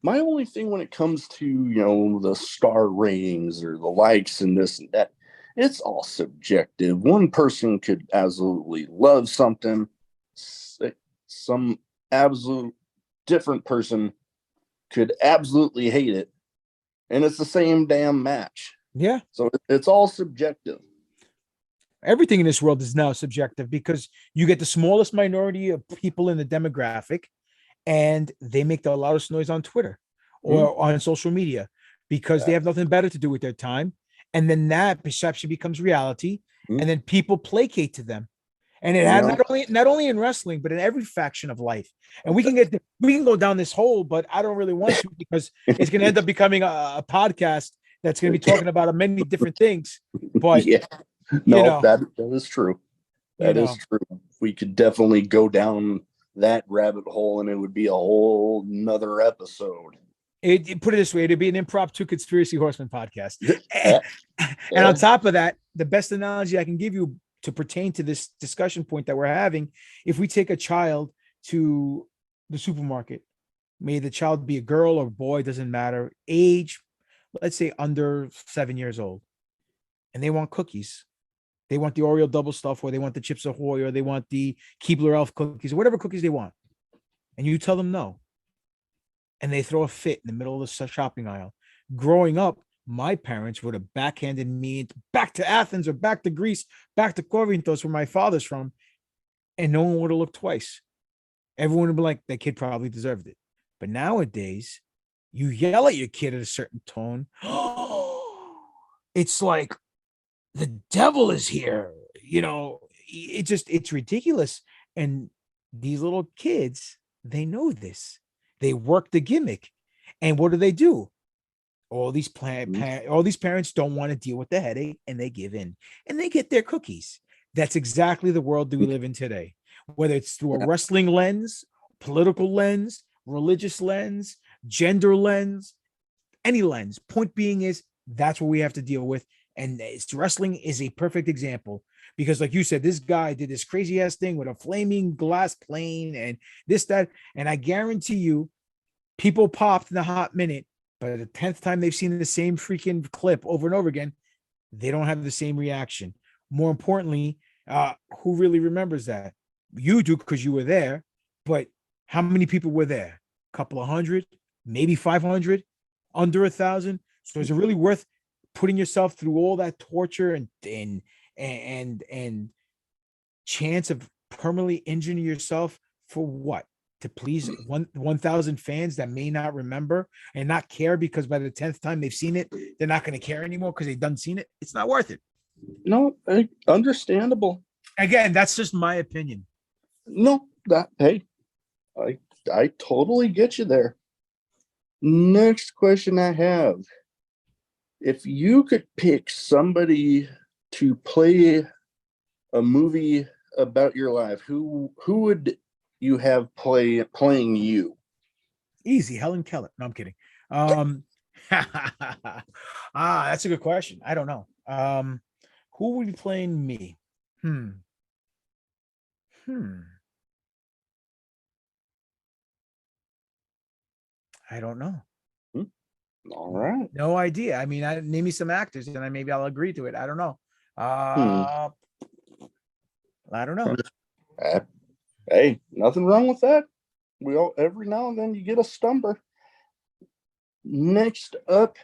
my only thing when it comes to, the star ratings or the likes and this and that, it's all subjective. One person could absolutely love something. Some absolute different person could absolutely hate it, and it's the same damn match. Yeah. So it's all subjective. Everything in this world is now subjective because you get the smallest minority of people in the demographic, and they make the loudest noise on Twitter or on social media because they have nothing better to do with their time. And then that perception becomes reality, and then people placate to them. And it had not only in wrestling, but in every faction of life. And we can go down this hole, but I don't really want to because it's going to end up becoming a podcast that's going to be talking about many different things. But that is true. That is true. We could definitely go down that rabbit hole, and it would be a whole nother episode. Put it this way, it'd be an impromptu Conspiracy Horseman podcast. And on top of that, the best analogy I can give you to pertain to this discussion point that we're having, if we take a child to the supermarket, may the child be a girl or boy, doesn't matter, age, let's say under 7 years old, and they want cookies. They want the Oreo double stuff, or they want the Chips Ahoy, or they want the Keebler Elf cookies, or whatever cookies they want. And you tell them no. and they throw a fit in the middle of the shopping aisle. Growing up, my parents would have backhanded me back to Athens or back to Greece, back to Corinthos, where my father's from, and no one would have looked twice. Everyone would be like, that kid probably deserved it. But nowadays, you yell at your kid at a certain tone. It's like the devil is here. It's ridiculous. And these little kids, they know this. They work the gimmick. And what do? All these parents don't want to deal with the headache, and they give in and they get their cookies. That's exactly the world that we live in today. Whether it's through a wrestling lens, political lens, religious lens, gender lens, any lens. Point being is that's what we have to deal with. And wrestling is a perfect example because, like you said, this guy did this crazy ass thing with a flaming glass plane and this, that. And I guarantee you, people popped in a hot minute, but the 10th time they've seen the same freaking clip over and over again, they don't have the same reaction. More importantly, who really remembers that? You do because you were there, but how many people were there? A couple of hundred, maybe 500, under 1,000. So is it really worth putting yourself through all that torture and chance of permanently injuring yourself for what? To please 1,000 fans that may not remember and not care because by the 10th time they've seen it, they're not going to care anymore because they've done seen it. It's not worth it. No, understandable. Again, that's just my opinion. No, I totally get you there. Next question I have. If you could pick somebody to play a movie about your life, who would you have playing you? Easy, Helen Keller. No, I'm kidding. That's a good question. I don't know. Who would be playing me? I don't know. All right. No idea. I mean, name me some actors and maybe I'll agree to it. I don't know. I don't know. Hey, nothing wrong with that. Every now and then you get a stumper. Next up,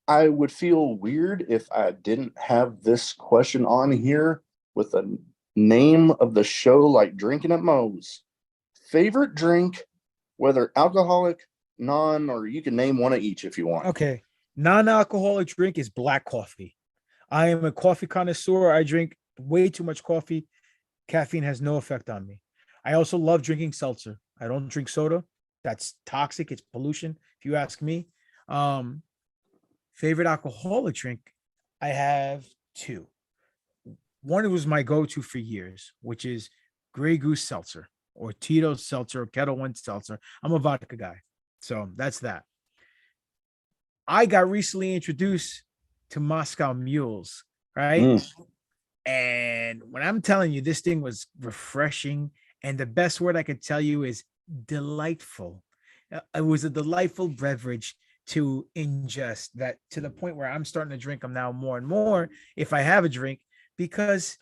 I would feel weird if I didn't have this question on here with a name of the show like Drinkin' at Moe's. Favorite drink, whether alcoholic, non, or you can name one of each if you want. Okay. Non-alcoholic drink is black coffee. I am a coffee connoisseur. I drink way too much coffee. Caffeine has no effect on me. I also love drinking seltzer. I don't drink soda. That's toxic. It's pollution, if you ask me. Favorite alcoholic drink, I have two. One was my go-to for years, which is Grey Goose Seltzer or Tito's Seltzer or Kettle One Seltzer. I'm a vodka guy. So that's that. I got recently introduced to Moscow Mules, right? And when I'm telling you, this thing was refreshing. And the best word I could tell you is delightful. It was a delightful beverage to ingest, that to the point where I'm starting to drink them now more and more if I have a drink, because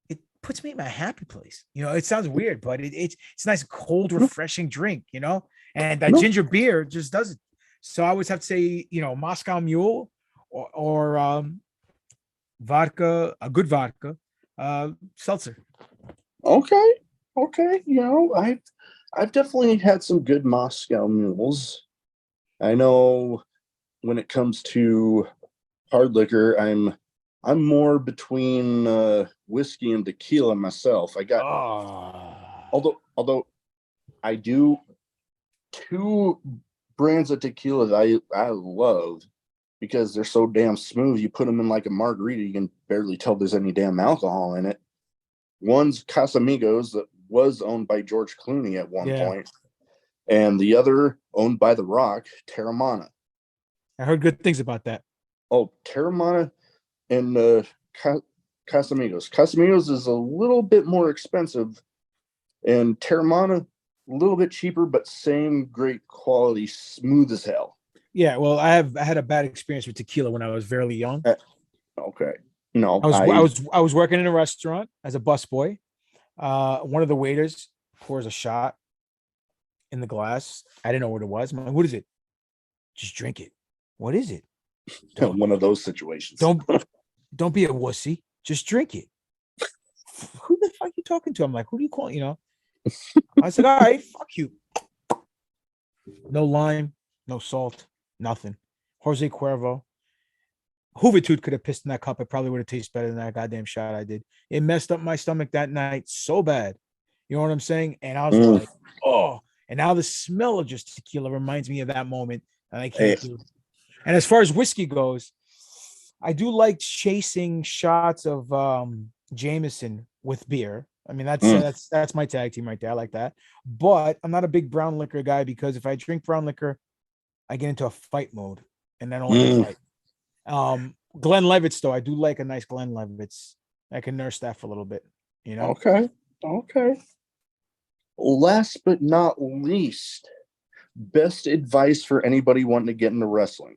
it puts me in my happy place. It sounds weird, but it's a nice, cold, refreshing drink, and that ginger beer just does it. So I always have to say, Moscow Mule or vodka, a good vodka, seltzer. Okay. I've definitely had some good Moscow Mules. I know when it comes to hard liquor, I'm more between whiskey and tequila myself. I got although I do two brands of tequila that I love because they're so damn smooth. You put them in like a margarita, you can barely tell there's any damn alcohol in it. One's Casamigos that was owned by George Clooney at one point, and the other owned by The Rock, Terramana. I heard good things about that. Oh, Terramana and Casamigos. Casamigos is a little bit more expensive, and Terramana a little bit cheaper, but same great quality, smooth as hell. Yeah, well, I had a bad experience with tequila when I was very young. Okay. No, I was working in a restaurant as a busboy. One of the waiters pours a shot, in the glass. I didn't know what it was. I'm like, what is it? Just drink it. What is it? One of those situations. Don't be a wussy. Just drink it. Who the fuck you talking to? I'm like, who do you call? I said, all right, fuck you. No lime, no salt, nothing. Jose Cuervo. Juventud could have pissed in that cup. It probably would have tasted better than that goddamn shot I did. It messed up my stomach that night so bad. You know what I'm saying? And I was like, oh. And now the smell of just tequila reminds me of that moment. And I can't do it. And as far as whiskey goes, I do like chasing shots of Jameson with beer. I mean, that's my tag team right there. I like that. But I'm not a big brown liquor guy because if I drink brown liquor, I get into a fight mode and I don't like to fight. Glenlivet's though, I do like a nice Glenlivet's. I can nurse that for a little bit, Okay. Last but not least, best advice for anybody wanting to get into wrestling.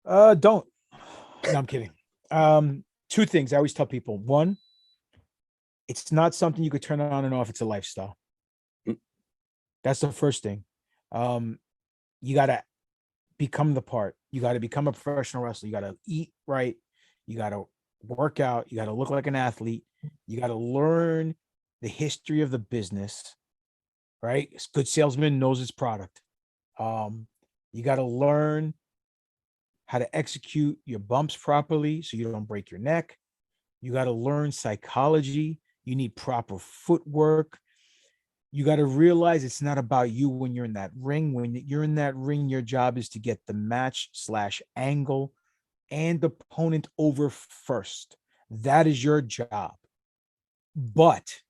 Don't. No, I'm kidding. Two things I always tell people. One, it's not something you could turn on and off. It's a lifestyle. That's the first thing. You got to become the part. You got to become a professional wrestler. You got to eat right. You got to work out. You got to look like an athlete. You got to learn the history of the business, right? A good salesman knows his product. You got to learn how to execute your bumps properly so you don't break your neck. You got to learn psychology. You need proper footwork. You got to realize it's not about you when you're in that ring. When you're in that ring, your job is to get the match/angle and opponent over first. That is your job. But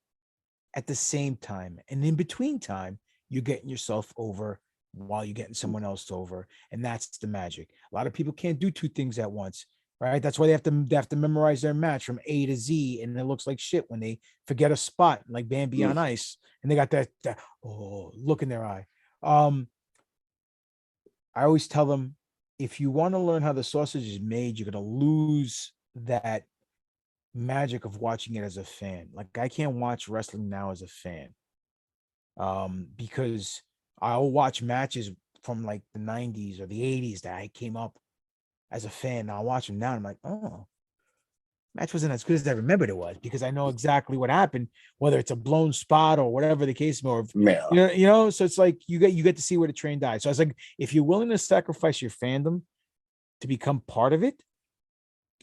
at the same time, and in between time, you're getting yourself over while you're getting someone else over. And that's the magic. A lot of people can't do two things at once, right? That's why they have to memorize their match from A to Z. And it looks like shit when they forget a spot, like Bambi on ice. And they got that look in their eye. I always tell them, if you want to learn how the sausage is made, you're going to lose that magic of watching it as a fan. Like, I can't watch wrestling now as a fan, because I'll watch matches from like the 90s or the 80s that I came up as a fan. Now I watch them now and I'm like, oh, match wasn't as good as I remembered it was, because I know exactly what happened, whether it's a blown spot or whatever the case may be. So it's like you get to see where the train died. So I was like, if you're willing to sacrifice your fandom to become part of it,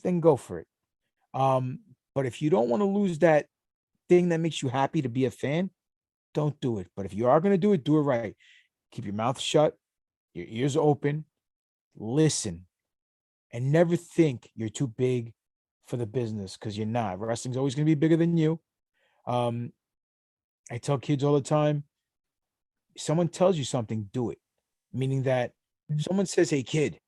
then go for it. But if you don't want to lose that thing that makes you happy to be a fan, don't do it. But if you are going to do it right. Keep your mouth shut, your ears open, listen, and never think you're too big for the business, because you're not. Wrestling's always going to be bigger than you. I tell kids all the time, someone tells you something, do it. Meaning that if someone says, hey kid,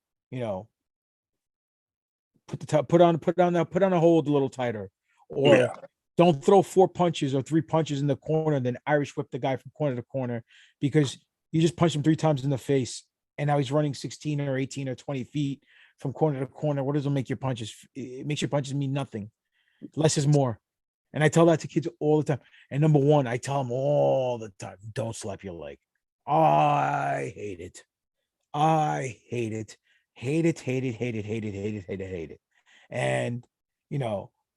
put on a hold a little tighter, or don't throw 4 punches or 3 punches in the corner and then Irish whip the guy from corner to corner, because you just punched him 3 times in the face and now he's running 16 or 18 or 20 feet from corner to corner. What does it make your punches? It makes your punches mean nothing. Less is more. And I tell that to kids all the time. And number one, I tell them all the time, don't slap your leg. I hate it. I hate it. Hate it, hate it, hate it, hate it, hate it, hate it, hate it. And,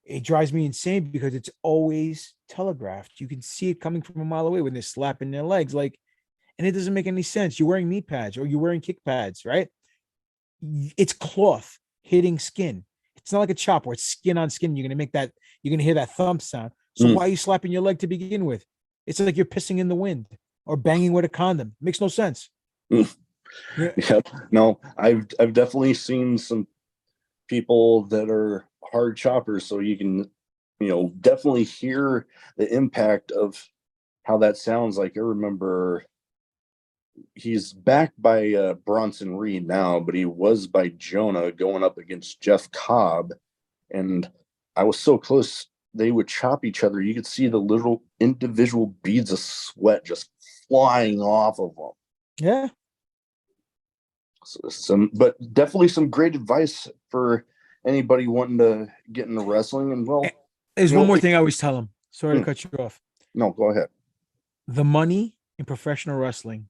it drives me insane because it's always telegraphed. You can see it coming from a mile away when they're slapping their legs. And it doesn't make any sense. You're wearing knee pads or you're wearing kick pads, right? It's cloth hitting skin. It's not like a chop where it's skin on skin. You're going to hear that thump sound. So why are you slapping your leg to begin with? It's like you're pissing in the wind or banging with a condom. It makes no sense. Yep. No, I've definitely seen some people that are hard choppers, so you can definitely hear the impact of how that sounds. Like, I remember he's backed by Bronson Reed now, but he was by Jonah going up against Jeff Cobb, and I was so close they would chop each other. You could see the little individual beads of sweat just flying off of them. Yeah. So but definitely some great advice for anybody wanting to get into wrestling. And there's one more thing I always tell them. Sorry to cut you off. No, go ahead. The money in professional wrestling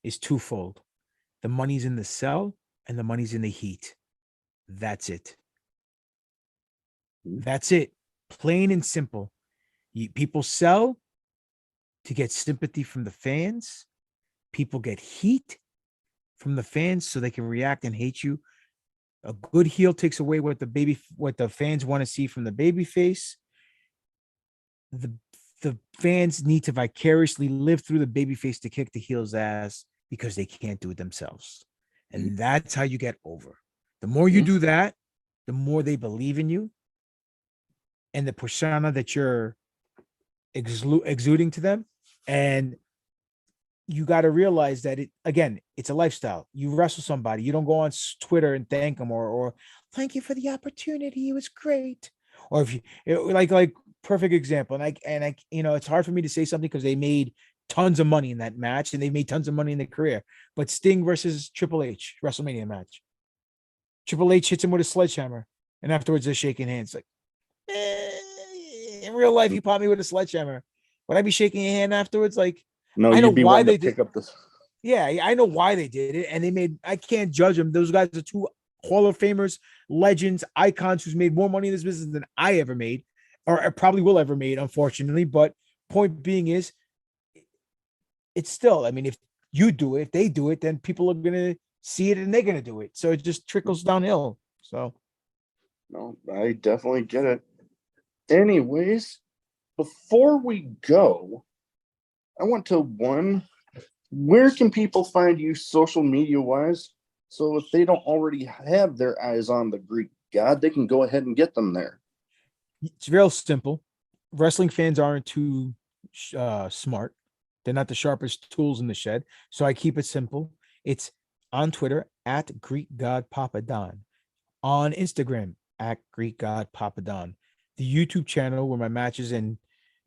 is twofold. The money's in the sell and the money's in the heat. That's it. That's it. Plain and simple. People sell to get sympathy from the fans. People get heat from the fans so they can react and hate you. A good heel takes away what the fans want to see from the baby face. The fans need to vicariously live through the baby face to kick the heel's ass because they can't do it themselves. And that's how you get over. The more you do that, the more they believe in you. And the persona that you're exuding to them. And you got to realize that it's a lifestyle. You wrestle somebody, you don't go on Twitter and thank them or thank you for the opportunity. It was great. Or if you like perfect example. And I it's hard for me to say something because they made tons of money in that match and they made tons of money in their career. But Sting versus Triple H WrestleMania match. Triple H hits him with a sledgehammer, and afterwards they're shaking hands. Like, in real life, you pop me with a sledgehammer. Would I be shaking your hand afterwards? Like, no, I know you'd be why wanting they to pick up this. Yeah, I know why they did it, and I can't judge them. Those guys are two Hall of Famers, legends, icons who's made more money in this business than I ever made, or I probably will ever made, unfortunately. But point being is, it's still, I mean, if you do it, if they do it, then people are gonna see it and they're gonna do it. So it just trickles downhill. So no, I definitely get it. Anyways, before we go, I want to where can people find you social media wise? So if they don't already have their eyes on the Greek god, they can go ahead and get them there. It's real simple. Wrestling fans aren't too smart. They're not the sharpest tools in the shed. So I keep it simple. It's on Twitter at Greek God Papadon, on Instagram at Greek God Papadon. The YouTube channel where my matches and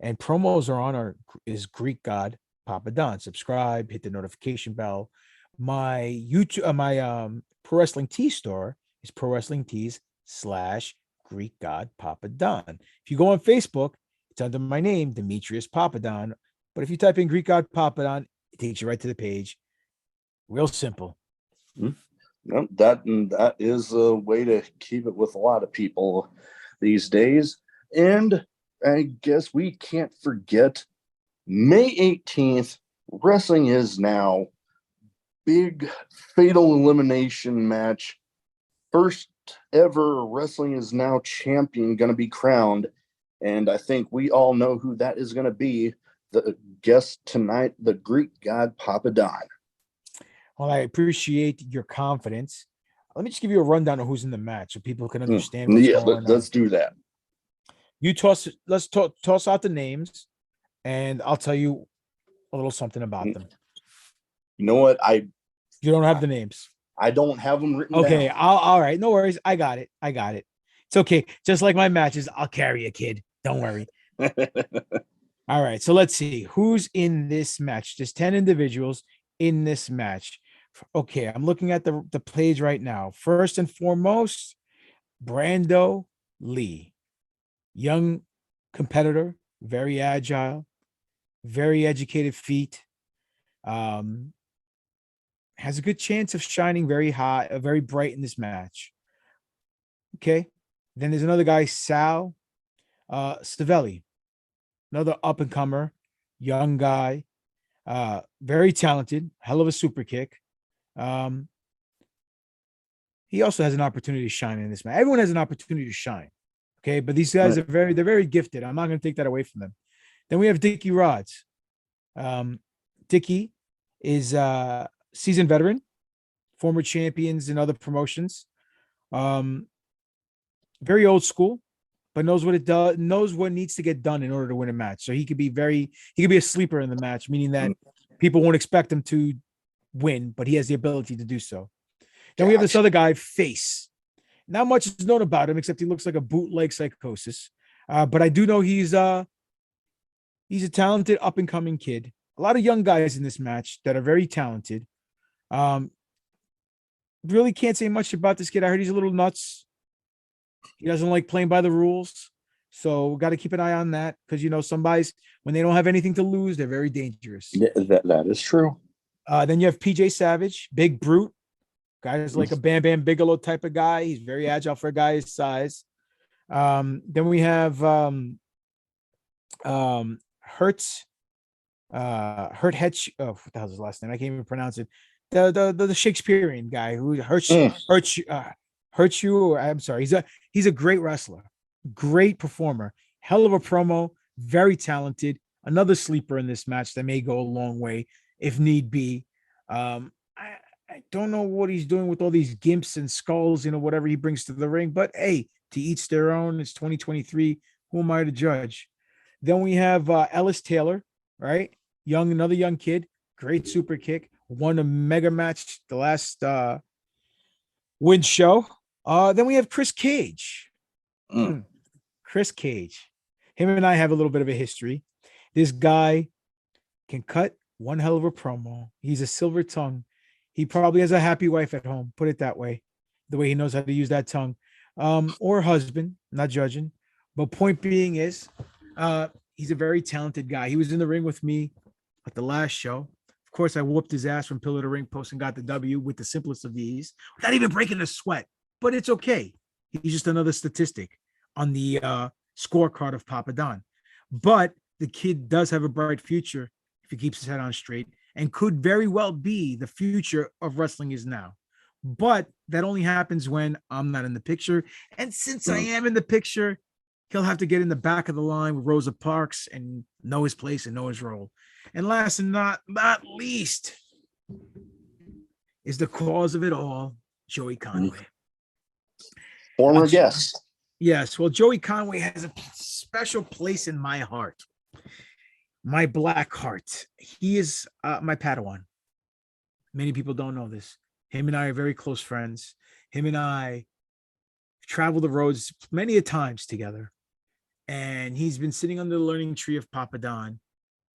promos are on is Greek God Papadon. Subscribe, hit the notification bell. My YouTube, my Pro Wrestling Tees store is Pro Wrestling Tees / Greek God Papadon. If you go on Facebook, it's under my name, Demetrius Papadon. But if you type in Greek God Papadon, it takes you right to the page. Real simple. No, that is a way to keep it with a lot of people these days. And I guess we can't forget May 18th, Wrestling Is Now. Big fatal elimination match. First ever Wrestling Is Now champion going to be crowned. And I think we all know who that is going to be. The guest tonight, the Greek God Papadon. Well, I appreciate your confidence. Let me just give you a rundown of who's in the match so people can understand what's going on. Let's do that. Let's toss out the names, and I'll tell you a little something about them. You know what? You don't have the names. I don't have them written down. Okay, all right. No worries. I got it. It's okay. Just like my matches, I'll carry a kid. Don't worry. All right. So let's see who's in this match. There's 10 individuals in this match. Okay, I'm looking at the page right now. First and foremost, Brando Lee, young competitor, very agile, very educated feet, has a good chance of shining very high, very bright in this match. Okay, then there's another guy, Sal Stavelli, another up and comer, young guy, very talented, hell of a super kick. He also has an opportunity to shine in this match. Everyone has an opportunity to shine. Okay, but these guys are they're very gifted. I'm not going to take that away from them. Then we have Dickie Rods. Dickie is a seasoned veteran, former champions in other promotions. Very old school, but knows what it does, knows what needs to get done in order to win a match. So he could be a sleeper in the match, meaning that people won't expect him to win, but he has the ability to do so. Then we have this other guy, Face. Not much is known about him, except he looks like a bootleg Psychosis. But I do know he's a talented up-and-coming kid. A lot of young guys in this match that are very talented. Really can't say much about this kid. I heard he's a little nuts. He doesn't like playing by the rules. So we got to keep an eye on that because, somebody's, when they don't have anything to lose, they're very dangerous. Yeah, that is true. Then you have PJ Savage, big brute. Guy's like a Bam Bam Bigelow type of guy. He's very agile for a guy his size. Then we have Hertz. Hurt Hetch. Oh, what the hell's his last name? I can't even pronounce it. The Shakespearean guy who hurts you. Or I'm sorry. He's a great wrestler, great performer, hell of a promo, very talented. Another sleeper in this match that may go a long way if need be. I don't know what he's doing with all these gimps and skulls, whatever he brings to the ring. But hey, to each their own. It's 2023. Who am I to judge? Then we have Ellis Taylor, right? Another young kid, great super kick, won a mega match the last win show. Then we have Chris Cage. Chris Cage. Him and I have a little bit of a history. This guy can cut one hell of a promo. He's a silver tongue. He probably has a happy wife at home, put it that way, the way he knows how to use that tongue. Or husband, not judging. But point being is, he's a very talented guy. He was in the ring with me at the last show. Of course, I whooped his ass from pillar to ring post and got the W with the simplest of ease, without even breaking a sweat. But it's okay. He's just another statistic on the scorecard of Papadon. But the kid does have a bright future if he keeps his head on straight, and could very well be the future of wrestling is now. But that only happens when I'm not in the picture. And since I am in the picture, he'll have to get in the back of the line with Rosa Parks and know his place and know his role. And last and not least is the cause of it all, Joey Conway. Former guest. Yes. Well, Joey Conway has a special place in my heart. My black heart. He is my Padawan. Many people don't know this. Him and I are very close friends. Him and I travel the roads many a times together. And he's been sitting under the learning tree of Papadon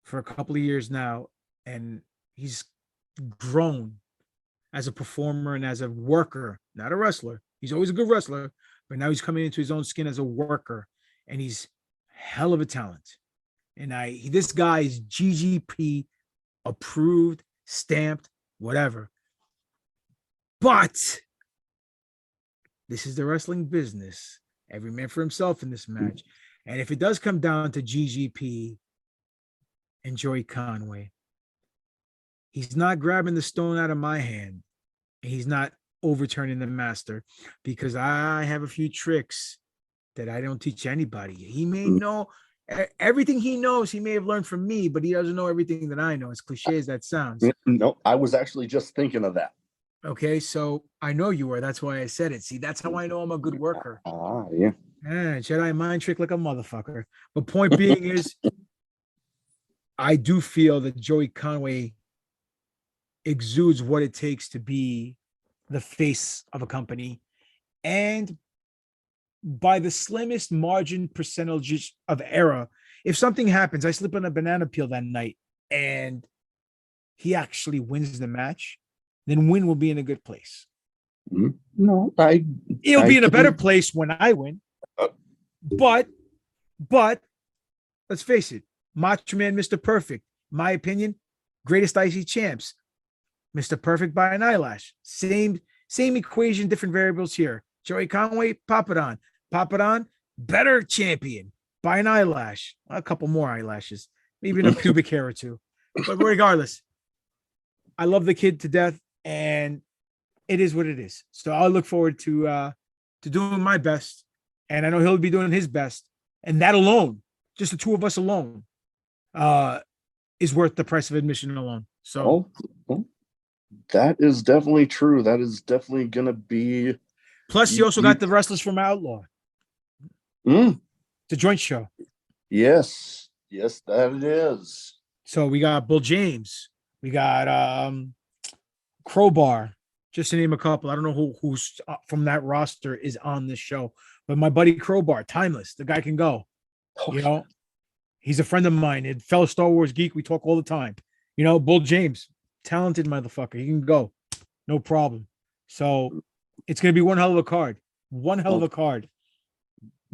for a couple of years now. And he's grown as a performer and as a worker, not a wrestler. He's always a good wrestler, but now he's coming into his own skin as a worker. And he's hell of a talent. And this guy is GGP approved, stamped, whatever. But this is the wrestling business. Every man for himself in this match. And if it does come down to GGP and Joey Conway, he's not grabbing the stone out of my hand. And he's not overturning the master, because I have a few tricks that I don't teach anybody. He may know everything he knows, he may have learned from me, but he doesn't know everything that I know, as cliche as that sounds. No, I was actually just thinking of that. Okay, so I know you were. That's why I said it. See, that's how I know I'm a good worker. Yeah. Jedi mind trick like a motherfucker. But point being is, I do feel that Joey Conway exudes what it takes to be the face of a company. And by the slimmest margin percentage of error, if something happens, I slip on a banana peel that night and he actually wins the match, then Win will be in a good place. No, he'll be in a better place when I win. But let's face it, Macho Man, Mr. Perfect, my opinion, greatest IC champs. Mr. Perfect by an eyelash. Same equation, different variables here. Joey Conway, Papadon. Papadon, better champion by an eyelash. A couple more eyelashes, maybe a pubic hair or two. But regardless, I love the kid to death, and it is what it is. So I look forward to doing my best, and I know he'll be doing his best. And that alone, just the two of us alone, is worth the price of admission alone. So that is definitely true. That is definitely gonna be. Plus, you also got the wrestlers from Outlaw. It's a joint show. Yes, that it is. So we got Bull James. We got Crowbar, just to name a couple. I don't know who's from that roster is on this show, but my buddy Crowbar, timeless. The guy can go. He's a friend of mine, a fellow Star Wars geek. We talk all the time. Bull James, talented motherfucker. He can go, no problem. So it's gonna be one hell of a card. One hell of a card.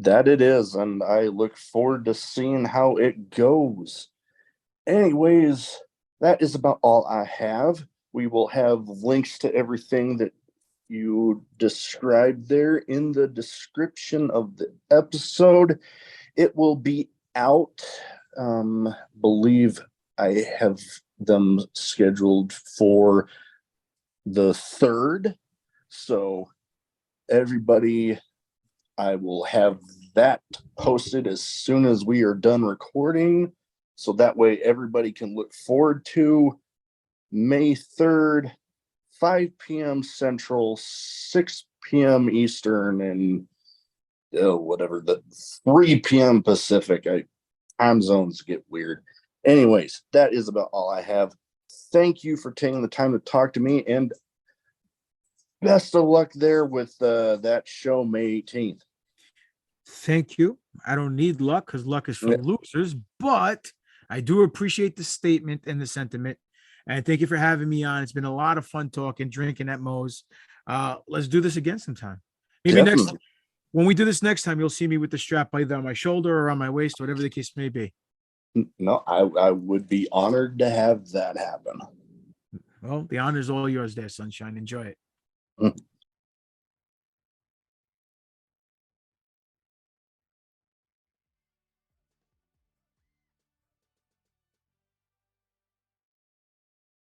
That it is, and I look forward to seeing how it goes. Anyways, that is about all I have. We will have links to everything that you described there in the description of the episode. It will be out. Believe I have them scheduled for the 3rd. So everybody, I will have that posted as soon as we are done recording. So that way everybody can look forward to May 3rd, 5 p.m. Central, 6 p.m. Eastern, and whatever, the 3 p.m. Pacific. Time zones get weird. Anyways, that is about all I have. Thank you for taking the time to talk to me, and best of luck there with that show May 18th. Thank you. I don't need luck because luck is for losers, but I do appreciate the statement and the sentiment. And thank you for having me on. It's been a lot of fun talking, drinking at Moe's. Let's do this again sometime. Maybe when we do this next time, you'll see me with the strap either on my shoulder or on my waist, whatever the case may be. No, I would be honored to have that happen. Well, the honor is all yours there, Sunshine. Enjoy it.